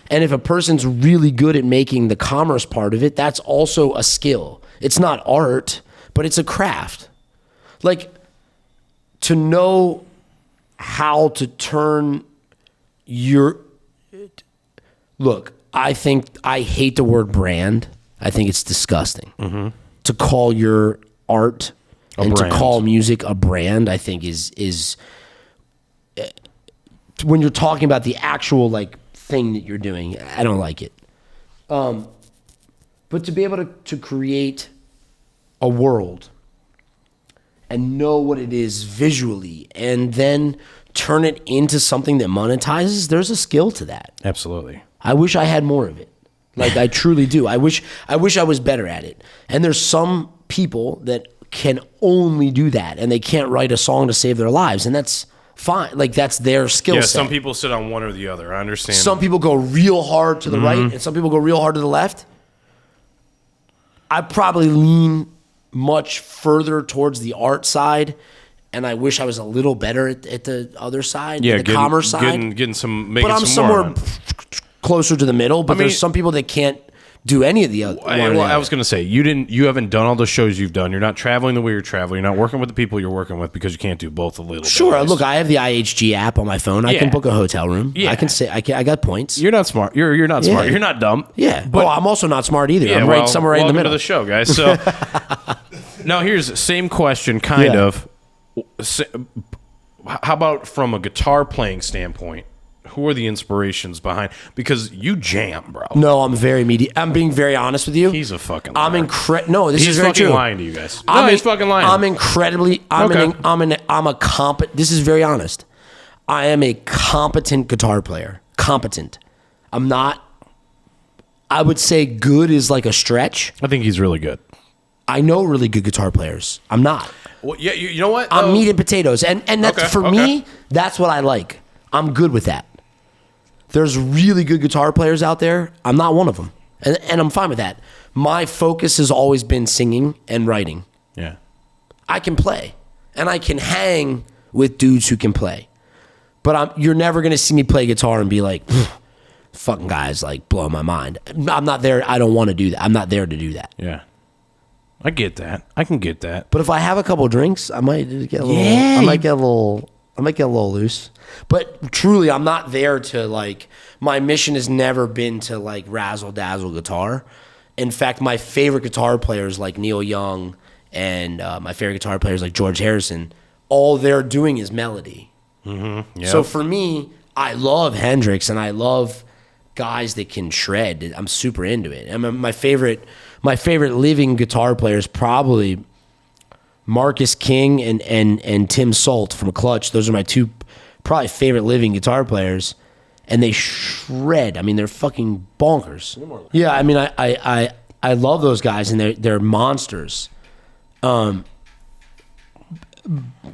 And if a person's really good at making the commerce part of it, that's also a skill. It's not art, but it's a craft. Like, to know how to turn your... Look, I hate the word brand. I think it's disgusting. Mm-hmm. To call your art and to call music a brand, I think is when you're talking about the actual, like, thing that you're doing, I don't like it. But to be able to create a world and know what it is visually and then turn it into something that monetizes, there's a skill to that. Absolutely. I wish I had more of it. Like, I truly do. I wish I was better at it. And there's some people that can only do that, and they can't write a song to save their lives, and that's fine. Like, that's their skill set. Yeah, some people sit on one or the other. I understand. Some people go real hard to the right, and some people go real hard to the left. I probably lean much further towards the art side, and I wish I was a little better at the other side, the commerce side. Getting some, making but I'm some more somewhere closer to the middle. But there's some people that can't do any of the other. I was going to say, you haven't done all the shows you've done. You're not traveling the way you're traveling. You're not working with the people you're working with because you can't do both a little bit. Sure. Look, I have the IHG app on my phone. I can book a hotel room. Yeah. I can say I got points. You're not smart. You're not smart. You're not dumb. Yeah. But I'm also not smart either. I'm right somewhere right in the middle. Welcome to the show, guys. So now here's the same question, kind of. How about from a guitar playing standpoint? Who are the inspirations behind? Because you jam, bro. No, I'm very I'm being very honest with you. He's a fucking liar. No, this is very true. He's fucking lying to you guys. No, he's fucking lying. I'm incredibly... This is very honest. I am a competent guitar player. Competent. I'm not... I would say good is like a stretch. I think he's really good. I know really good guitar players. I'm not. Well, yeah, you know what? I'm meat and potatoes. And that's, me, that's what I like. I'm good with that. There's really good guitar players out there. I'm not one of them. And I'm fine with that. My focus has always been singing and writing. Yeah. I can play. And I can hang with dudes who can play. But you're never going to see me play guitar and be like, fucking guys, like, blow my mind. I'm not there. I don't want to do that. I'm not there to do that. Yeah. I get that. I can get that. But if I have a couple drinks, I might get a little... Yeah. I might get a little loose. But truly, I'm not there to, like, my mission has never been to, like, razzle dazzle guitar. In fact, my favorite guitar players like Neil Young and my favorite guitar players like George Harrison, all they're doing is melody. Mm-hmm. Yep. So for me, I love Hendrix and I love guys that can shred. I'm super into it. I mean, my favorite living guitar player is probably Marcus King and Tim Salt from Clutch. Those are my two probably favorite living guitar players, and they shred. I mean, they're fucking bonkers. Yeah, I mean, I love those guys, and they're monsters. And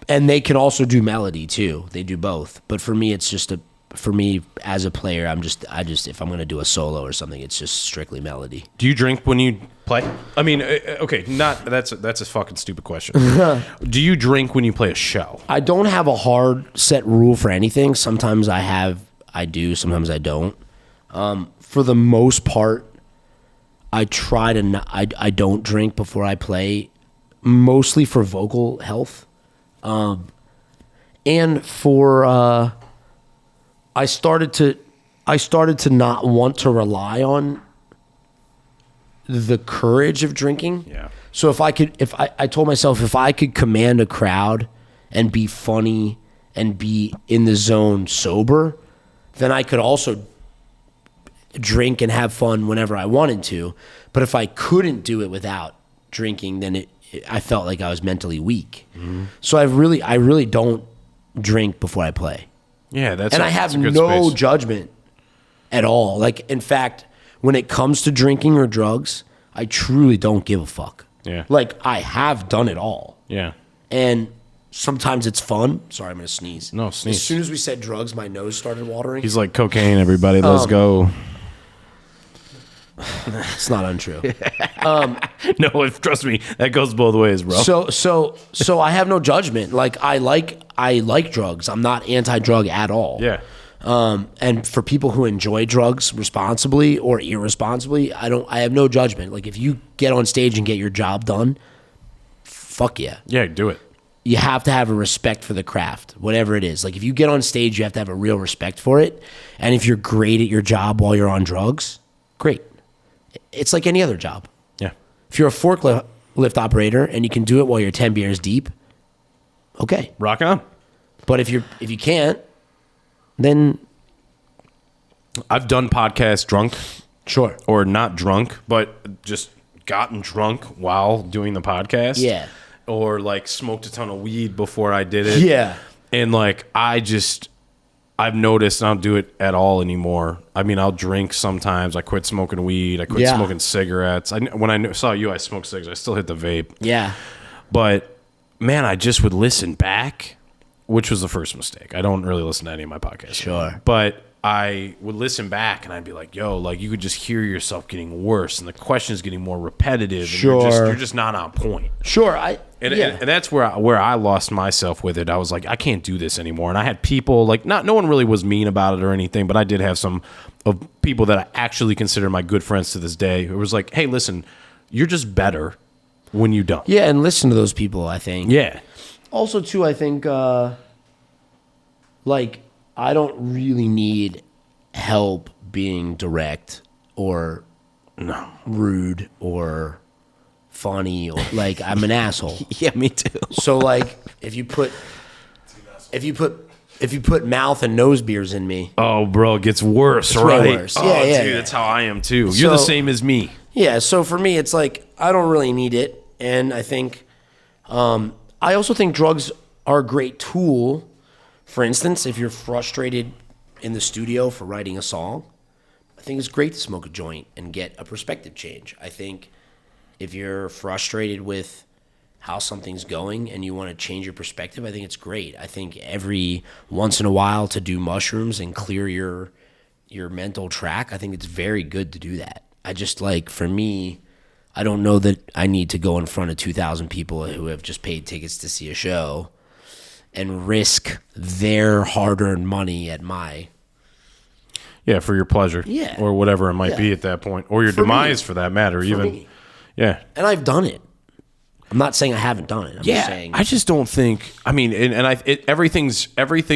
they can also do melody too. They do both. But for me, it's just for me as a player, I just if I'm gonna do a solo or something, it's just strictly melody. Do you drink when you play? I mean, okay, that's a fucking stupid question. Do you drink when you play a show? I don't have a hard set rule for anything. Sometimes I do. Sometimes I don't. For the most part, I try to. I don't drink before I play. mostly for vocal health, and for I started to not want to rely on the courage of drinking. Yeah. So I told myself if I could command a crowd and be funny and be in the zone sober, then I could also drink and have fun whenever I wanted to. But if I couldn't do it without drinking, then I felt like I was mentally weak. Mm-hmm. So I really don't drink before I play. Yeah, I have no judgment at all. Like, in fact, when it comes to drinking or drugs, I truly don't give a fuck. Yeah. Like, I have done it all. Yeah. And sometimes it's fun. Sorry, I'm going to sneeze. No, sneeze. As soon as we said drugs, my nose started watering. He's like, cocaine, everybody, let's go. It's not untrue. No, trust me, that goes both ways, bro. So I have no judgment. Like, I like drugs. I'm not anti-drug at all. Yeah. And for people who enjoy drugs responsibly or irresponsibly, I have no judgment. Like, if you get on stage and get your job done, fuck yeah. Yeah, do it. You have to have a respect for the craft, whatever it is. Like, if you get on stage, you have to have a real respect for it. And if you're great at your job while you're on drugs, great. It's like any other job. Yeah. If you're a forklift operator and you can do it while you're 10 beers deep, okay. Rock on. But if you can't, then I've done podcasts drunk. Sure. Or not drunk, but just gotten drunk while doing the podcast. Yeah. Or like smoked a ton of weed before I did it. Yeah. And like I've noticed I don't do it at all anymore. I mean, I'll drink sometimes. I quit smoking weed. I quit smoking cigarettes. When I saw you, I smoked cigarettes. I still hit the vape. Yeah. But man, I just would listen back, which was the first mistake. I don't really listen to any of my podcasts. Sure. But I would listen back and I'd be like, yo, like you could just hear yourself getting worse and the questions getting more repetitive. Sure. And you're just not on point. Sure. And that's where I lost myself with it. I was like, I can't do this anymore. And I had people like, no one really was mean about it or anything, but I did have some of people that I actually consider my good friends to this day who was like, hey, listen, you're just better when you don't. Yeah, and listen to those people, I think. Yeah. Also, too, I think, like, I don't really need help being direct or rude or funny or like I'm an asshole. Yeah, me too. So like if you put mouth and nose beers in me. Oh, bro, it gets worse, it's right? Way worse. Oh, yeah, dude, yeah. that's how I am too. You're the same as me. Yeah, so for me it's like I don't really need it, and I think I also think drugs are a great tool. For instance, if you're frustrated in the studio for writing a song, I think it's great to smoke a joint and get a perspective change. I think if you're frustrated with how something's going and you want to change your perspective, I think it's great. I think every once in a while to do mushrooms and clear your mental track, I think it's very good to do that. I just like, for me, I don't know that I need to go in front of 2,000 people who have just paid tickets to see a show and risk their hard-earned money at my... Yeah, for your pleasure. Yeah. Or whatever it might be at that point. Or your demise, for that matter. Me. Yeah. And I've done it. I'm not saying I haven't done it. I'm just saying... I just don't think... I mean, everything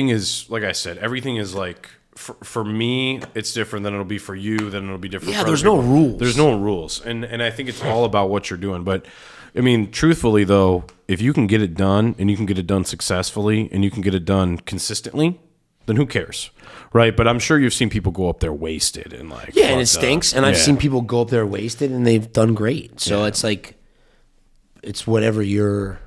is... Like I said, everything is like... For me, it's different than it'll be for you, then it'll be different for other there's people. no rules. There's no rules. And I think it's all about what you're doing. But... I mean, truthfully, though, if you can get it done and you can get it done successfully and you can get it done consistently, then who cares, right? But I'm sure you've seen people go up there wasted and like... Yeah, and it stinks. And I've seen people go up there wasted and they've done great. So it's like, it's whatever you're...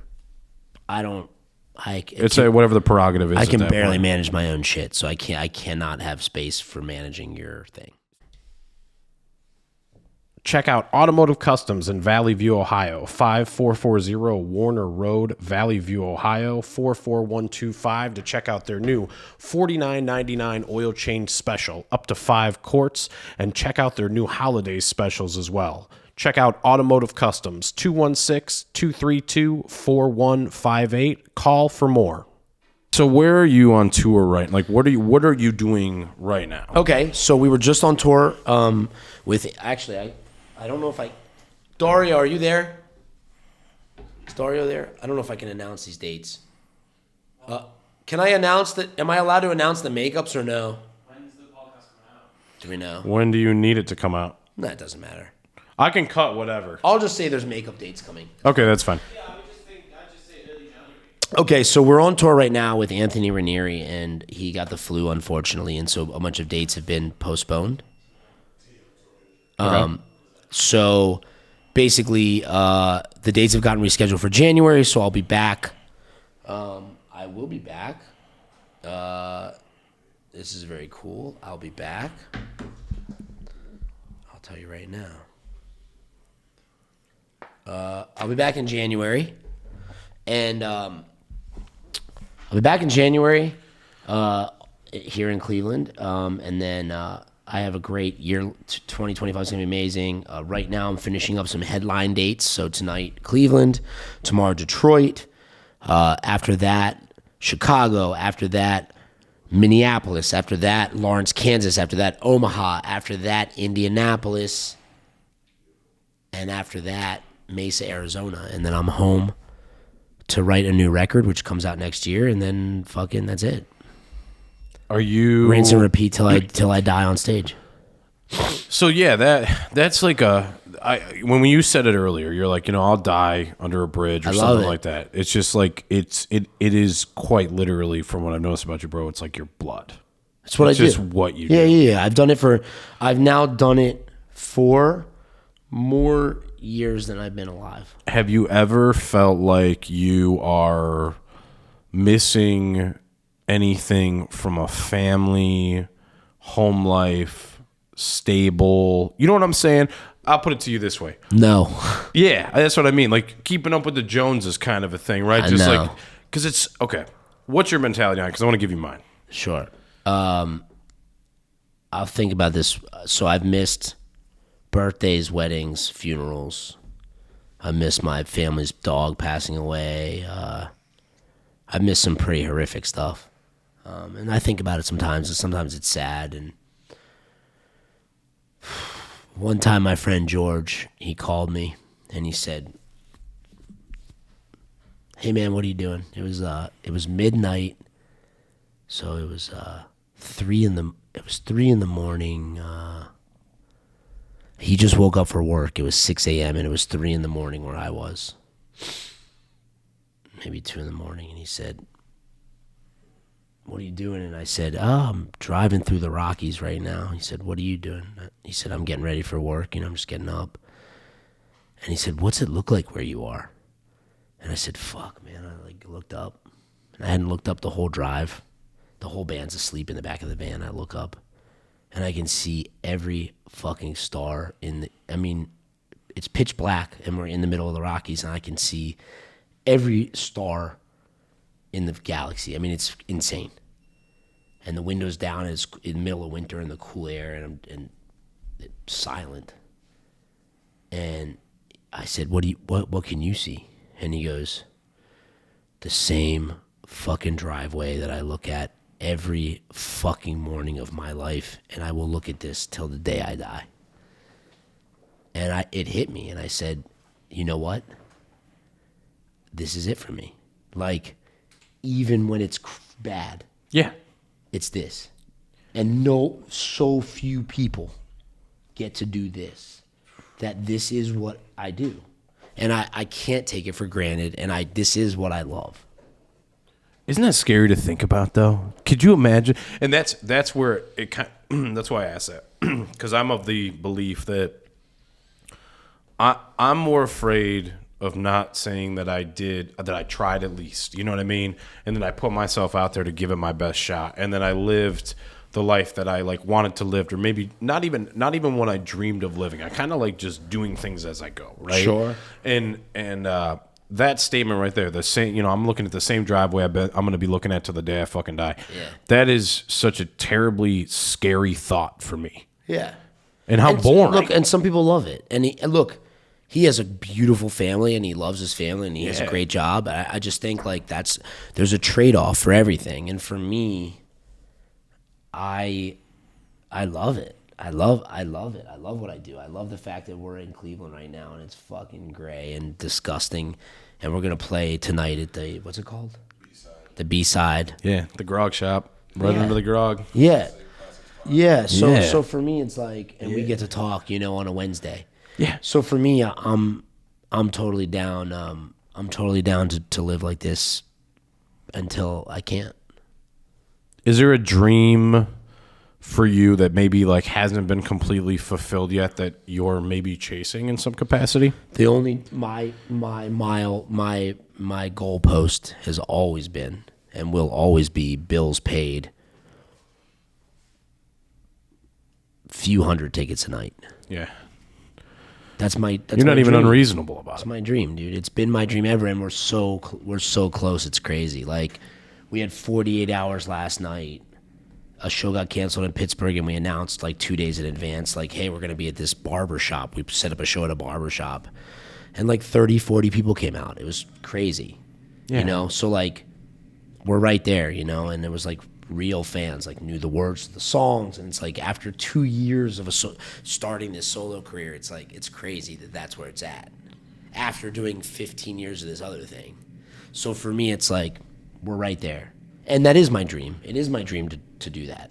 It's whatever the prerogative is. I can barely manage my own shit, so I cannot have space for managing your thing. Check out Automotive Customs in Valley View, Ohio, 5440 Warner Road, Valley View, Ohio, 44125 to check out their new $49.99 oil change special, up to 5 quarts, and check out their new holiday specials as well. Check out Automotive Customs, 216-232-4158. Call for more. So where are you on tour right? Like what are you doing right now? Okay, so we were just on tour with actually I don't know if Daria, are you there? Is Dario there? I don't know if I can announce these dates. Can I announce that? Am I allowed to announce the makeups or no? When's the podcast coming out? Do we know? When do you need it to come out? No, it doesn't matter. I can cut whatever. I'll just say there's makeup dates coming. Okay, that's fine. Yeah, I'd just say early January. Okay, so we're on tour right now with Anthony Ranieri, and he got the flu, unfortunately, and so a bunch of dates have been postponed. So basically, the dates have gotten rescheduled for January, so I'll be back. I will be back. This is very cool. I'll be back. I'll tell you right now. I'll be back in January, and I'll be back in January here in Cleveland, and then I have a great year. 2025 is going to be amazing. Right now, I'm finishing up some headline dates. So tonight, Cleveland. Tomorrow, Detroit. After that, Chicago. After that, Minneapolis. After that, Lawrence, Kansas. After that, Omaha. After that, Indianapolis. And after that, Mesa, Arizona. And then I'm home to write a new record, which comes out next year. And then fucking that's it. Are you Rinse and repeat till I die on stage. So yeah, that's like when you said it earlier, you're like, I'll die under a bridge or something like that. It's just like it is quite literally, from what I've noticed about you, bro. It's like your blood. That's what it's I do. Just what you do. Yeah. I've now done it for more years than I've been alive. Have you ever felt like you are missing anything from a family, home life, stable? You know what I'm saying? I'll put it to you this way. No. Yeah, that's what I mean. Like keeping up with the Joneses kind of a thing, right? Just know. like, because it's, okay, what's your mentality on it? Because I want to give you mine. Sure. I'll think about this. So I've missed birthdays, weddings, funerals. I missed my family's dog passing away. I missed some pretty horrific stuff. And I think about it sometimes, and sometimes it's sad. And one time my friend George, he called me, and he said, "Hey man, what are you doing?" It was midnight, so it was 3 in the morning. He just woke up for work. It was 6 a.m. and it was 3 in the morning where I was. Maybe 2 in the morning, and he said, "What are you doing?" And I said, "I'm driving through the Rockies right now." He said, "What are you doing?" He said, "I'm getting ready for work. I'm just getting up." And he said, "What's it look like where you are?" And I said, "Fuck, man." I looked up. And I hadn't looked up the whole drive. The whole band's asleep in the back of the van. I look up, and I can see every fucking star it's pitch black, and we're in the middle of the Rockies, and I can see every star in the galaxy. It's insane. And the window's down, and it's in the middle of winter in the cool air, and it's silent. And I said, what can you see?" And he goes, "The same fucking driveway that I look at every fucking morning of my life, and I will look at this till the day I die." And it hit me, and I said, "You know what? This is it for me. Like, even when it's bad, Yeah. it's this." And so few people get to do this, that this is what I do. And I can't take it for granted, and this is what I love. Isn't that scary to think about, though? Could you imagine? And that's where it that's why I asked that, because I'm of the belief that I'm more afraid of not saying that I tried at least, you know what I mean? And then I put myself out there to give it my best shot, and then I lived the life that I wanted to live, or maybe not even what I dreamed of living. I kind of just doing things as I go, right? Sure. And that statement right there, the same, I'm looking at the same driveway I'm going to be looking at till the day I fucking die. Yeah. That is such a terribly scary thought for me. Yeah. And how boring. Look, and some people love it. And he has a beautiful family, and he loves his family, and he has a great job. I just think there's a trade-off for everything. And for me, I love it. I love it. I love what I do. I love the fact that we're in Cleveland right now, and it's fucking gray and disgusting, and we're gonna play tonight at the what's it called? The B-side. Yeah, the grog shop. Right under the grog. Yeah. Yeah. So Yeah. so for me it's like, and we get to talk, on a Wednesday. Yeah. So for me, I'm totally down. I'm totally down to live like this until I can't. Is there a dream for you that maybe like hasn't been completely fulfilled yet that you're maybe chasing in some capacity? The only my goalpost has always been and will always be bills paid. Few hundred tickets a night. Yeah. That's You're not my even dream. unreasonable about It's it. my dream, dude. It's been my dream ever, and we're so close. It's crazy. Like, we had 48 hours last night. A show got canceled in Pittsburgh, and we announced like 2 days in advance, like, hey, we're going to be at this barber shop. We set up a show at a barber shop, and like 30, 40 people came out. It was crazy, So like, we're right there, and it was like real fans, like knew the words to the songs, and it's like after 2 years of starting this solo career, it's like it's crazy that that's where it's at. After doing 15 years of this other thing, so for me, it's like we're right there, and that is my dream. It is my dream to do that.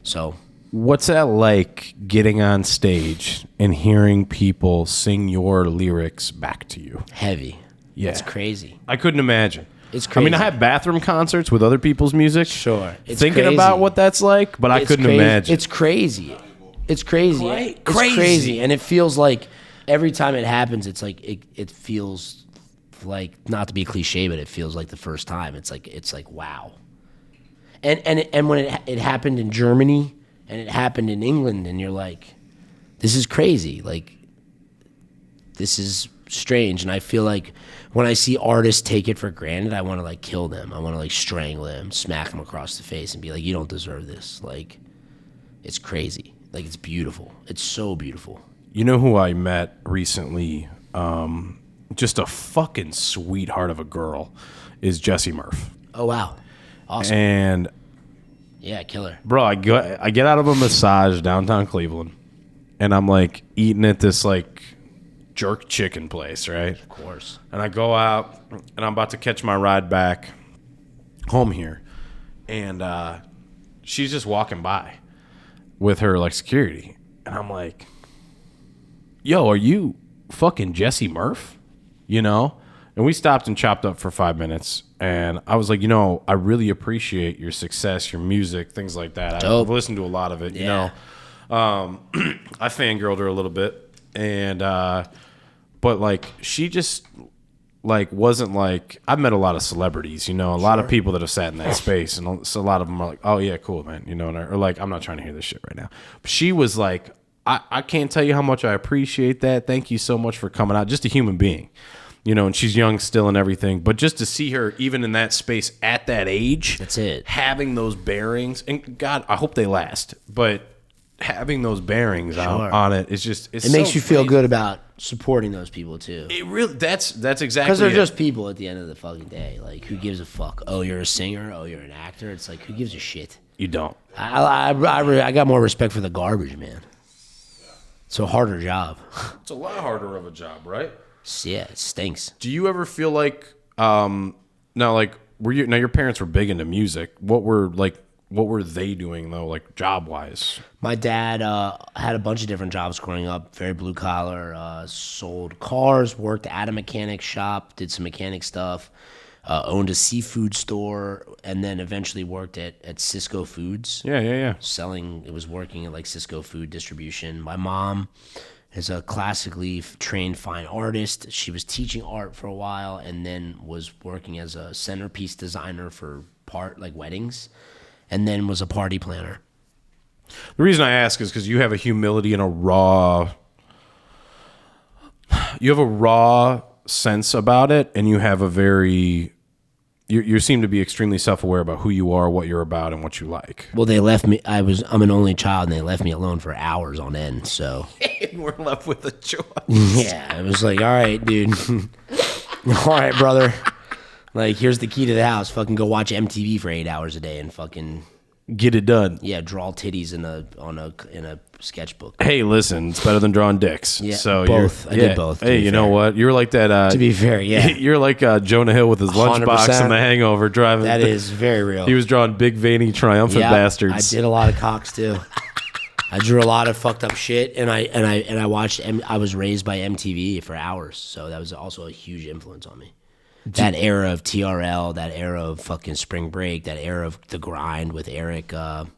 So, What's that like getting on stage and hearing people sing your lyrics back to you? heavy. Yeah. It's crazy. I couldn't imagine. It's I mean, I crazy. had bathroom concerts with other people's music. Sure. It's Thinking crazy. about what that's like, but I It's couldn't crazy. imagine. It's crazy. It's crazy. It's Crazy. crazy. And it feels like every time it happens, it's like it feels like, not to be cliche, but it feels like the first time. It's like wow. And when it happened in Germany and it happened in England, and you're like, this is crazy. Like, this is strange. And I feel like when I see artists take it for granted, I want to like kill them. I want to like strangle them, smack them across the face, and be like, you don't deserve this. Like, it's crazy. Like, it's beautiful. It's so beautiful. You know who I met recently? Just a fucking sweetheart of a girl is Jessie Murph. Oh, wow. Awesome. And Yeah, killer. bro, I get out of a massage downtown Cleveland, and I'm like eating at this like jerk chicken place, right? Of course. And I go out, and I'm about to catch my ride back home here, and she's just walking by with her like security, and I'm like, "Yo, are you fucking Jessie Murph?" And we stopped and chopped up for 5 minutes, and I was like, I really appreciate your success, your music, things like that. I've listened to a lot of it, Yeah. I fangirled her a little bit, and but like she just like wasn't like, I've met a lot of celebrities, a lot of people that have sat in that space, and so a lot of them are like, oh yeah, cool, man, or like, I'm not trying to hear this shit right now. But she was like, I can't tell you how much I appreciate that. Thank you so much for coming out. Just a human being, and she's young still and everything. But just to see her even in that space at that age, That's it. having those bearings, and God, I hope they last. But having those bearings on it is just, It makes you feel good about supporting those people, too. It really, that's exactly Because they're it. just people at the end of the fucking day. Like, who gives a fuck? Oh, you're a singer? Oh, you're an actor? It's like, who gives a shit? You don't. I got more respect for the garbage, man. It's a harder job. It's a lot harder of a job, right? Yeah, it stinks. Do you ever feel like now, like, your parents were big into music? What were they doing though, like job wise? My dad had a bunch of different jobs growing up. Very blue collar. Sold cars. Worked at a mechanic shop. Did some mechanic stuff. Owned a seafood store, and then eventually worked at Cisco Foods. Yeah. It was working at like Cisco Food Distribution. My mom is a classically trained fine artist. She was teaching art for a while, and then was working as a centerpiece designer for weddings, and then was a party planner. The reason I ask is because you have a humility and a raw sense about it, and you have a very, you seem to be extremely self-aware about who you are, what you're about, and what you like. Well, they left me. I'm an only child, and they left me alone for hours on end. So We're left with a choice. yeah, I was like, all right, dude, all right, brother. Like, here's the key to the house. Fucking go watch MTV for 8 hours a day and fucking Get it done. Yeah, draw titties in a sketchbook. Hey, listen, it's better than drawing dicks. Yeah, so both. I did both, to Hey, be you know fair. what? You're like that. To be fair, yeah. You're like Jonah Hill with his lunchbox 100%. and the Hangover driving. That is very real. He was drawing big, veiny, triumphant Yeah, bastards. I did a lot of cocks too. I drew a lot of fucked up shit, and I watched. I was raised by MTV for hours, so that was also a huge influence on me. That era of TRL, that era of fucking Spring Break, that era of The Grind with Eric. What's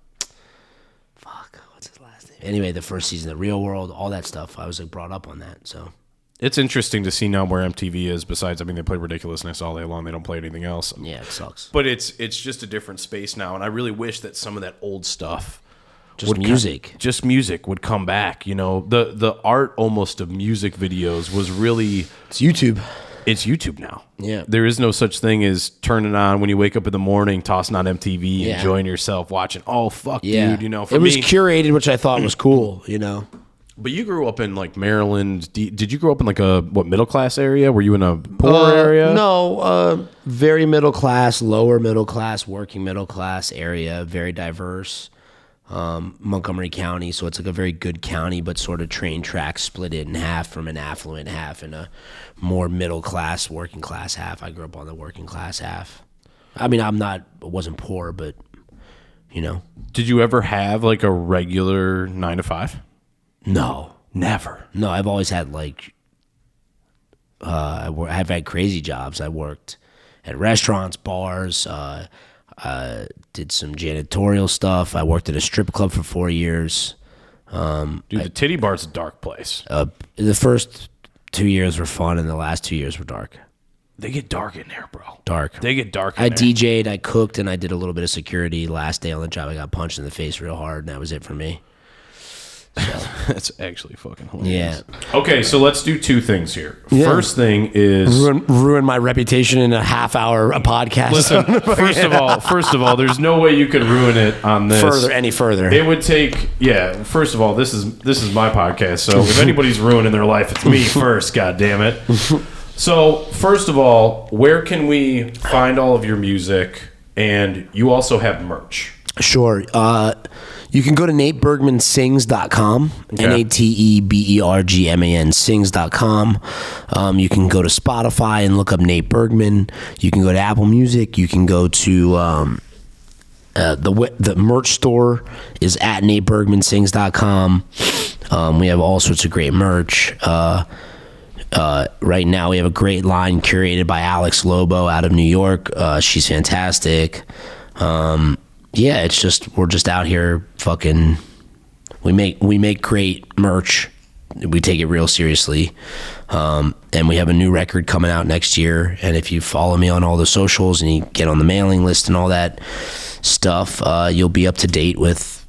his last name? Anyway, the first season of The Real World, all that stuff. I was like brought up on that, so. It's interesting to see now where MTV is. Besides, I mean, they play Ridiculousness all day long. They don't play anything else. Yeah, it sucks. But it's just a different space now, and I really wish that some of that old stuff, Just music. just music, would come back. You know, the art almost of music videos was really. It's YouTube. It's YouTube now. Yeah. There is no such thing as turning on when you wake up in the morning, tossing on MTV, Yeah. enjoying yourself, watching. Oh fuck, Yeah, dude! You know, for it was me, curated, which I thought was cool. You know. But you grew up in like Maryland. Did you grow up in like a middle class area? Were you in a poor area? No, very middle class, lower middle class, working middle class area. Very diverse. Montgomery County, so it's like a very good county, but sort of train tracks split it in half from an affluent half and a more middle class, working class half. I grew up on the working class half. I mean, I wasn't poor, but you know. Did you ever have like a regular 9 to 5? No, Never. no. I've always had like, I've had crazy jobs. I worked at restaurants, bars. Did some janitorial stuff. I worked at a strip club for 4 years. Dude, the titty bar's a dark place. The first 2 years were fun, and the last 2 years were dark. They get dark in there, bro. Dark. They get dark in I there. DJ'd, I cooked, and I did a little bit of security. Last day on the job, I got punched in the face real hard, and that was it for me. That's actually fucking hilarious. Yeah. Okay, so let's do two things here. Yeah. First thing is Ruin my reputation in a half hour podcast. listen. First of all, there's no way you could ruin it on this. Any further. It would take, first of all, this is my podcast, so if anybody's ruining their life, it's me first, god damn it. So, first of all, where can we find all of your music? And you also have merch. Sure. You can go to NateBergmanSings.com, Okay. NateBergman sings.com. You can go to Spotify and look up Nate Bergman. You can go to Apple Music. You can go to the merch store is at NateBergmanSings.com. We have all sorts of great merch. Right now we have a great line curated by Alex Lobo out of New York. She's fantastic. Yeah, it's just we're just out here fucking. We make great merch. We take it real seriously, and we have a new record coming out next year. And if you follow me on all the socials and you get on the mailing list and all that stuff, you'll be up to date with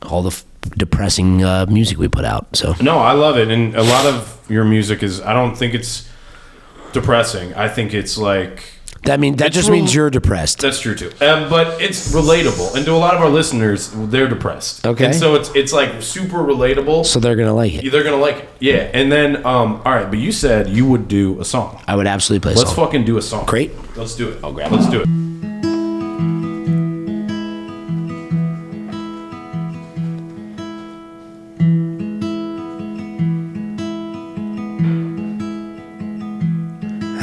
all the depressing music we put out. So No, I love it, and a lot of your music is. I don't think it's depressing. I think it's like. that just means you're depressed. That's true too, but it's relatable, and to a lot of our listeners, they're depressed. Okay. And so it's like super relatable. So they're gonna like it. They're gonna like it, yeah. And then, all right, but you said you would do a song. I would absolutely play. Let's a song. fucking do a song. Great. Let's do it. I'll grab Let's it. do it.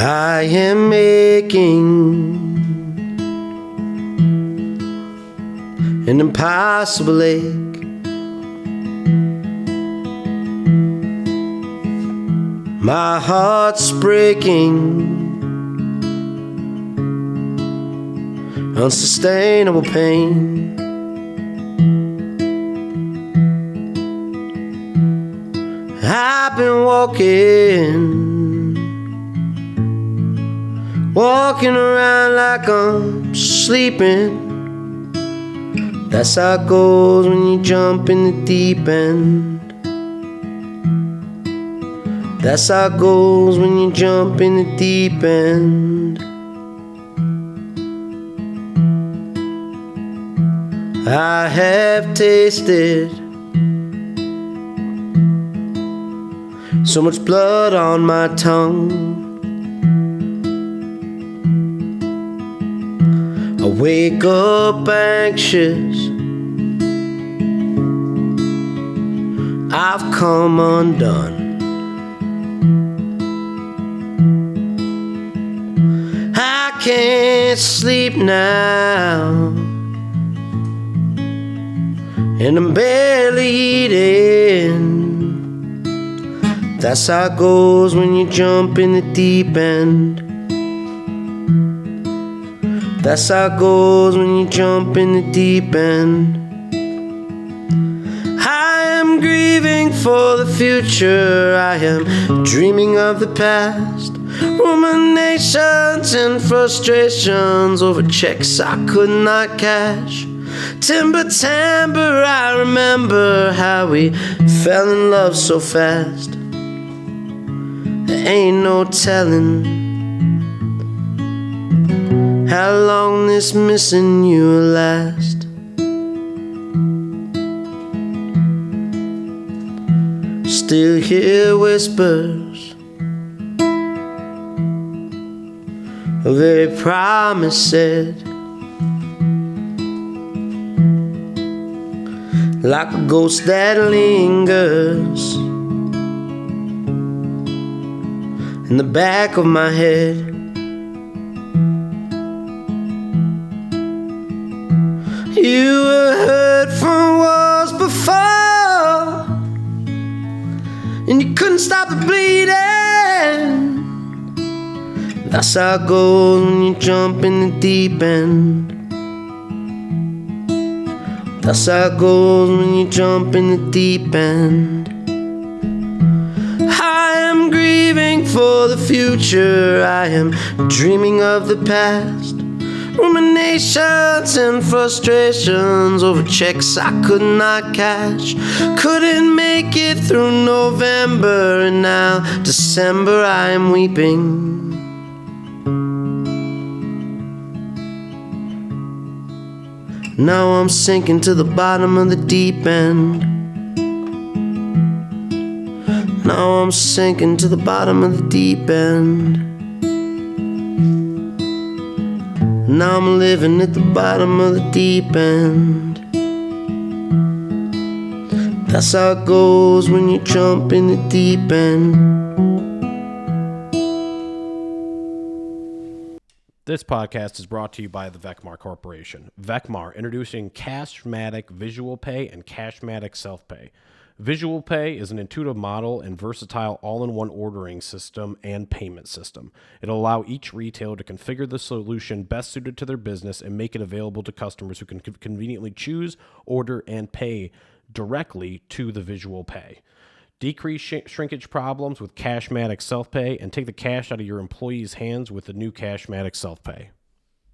I am making an impossible lake. My heart's breaking. Unsustainable pain. I've been walking around like I'm sleeping. That's how it goes when you jump in the deep end. That's how it goes when you jump in the deep end. I have tasted so much blood on my tongue. I wake up anxious. I've come undone. I can't sleep now, and I'm barely eating. That's how it goes when you jump in the deep end. That's how it goes when you jump in the deep end. I am grieving for the future. I am dreaming of the past. Ruminations and frustrations over checks I could not cash. Timber, I remember how we fell in love so fast. There ain't no telling how long this missing you will last. Still hear whispers of every promise said, like a ghost that lingers in the back of my head. You were hurt from wars before, and you couldn't stop the bleeding. That's how it goes when you jump in the deep end. That's how it goes when you jump in the deep end. I am grieving for the future. I am dreaming of the past. Ruminations and frustrations over checks I could not cash. Couldn't make it through November, and now December I am weeping. Now I'm sinking to the bottom of the deep end. Now I'm sinking to the bottom of the deep end. Now I'm living at the bottom of the deep end. That's how it goes when you jump in the deep end. This podcast is brought to you by the Vecmar Corporation. Vecmar, introducing Cashmatic Visual Pay and Cashmatic Self-Pay. Visual Pay is an intuitive model and versatile all-in-one ordering system and payment system. It'll allow each retailer to configure the solution best suited to their business and make it available to customers who can conveniently choose, order, and pay directly to the Visual Pay. Decrease shrinkage problems with Cashmatic Self-Pay and take the cash out of your employees' hands with the new Cashmatic Self-Pay.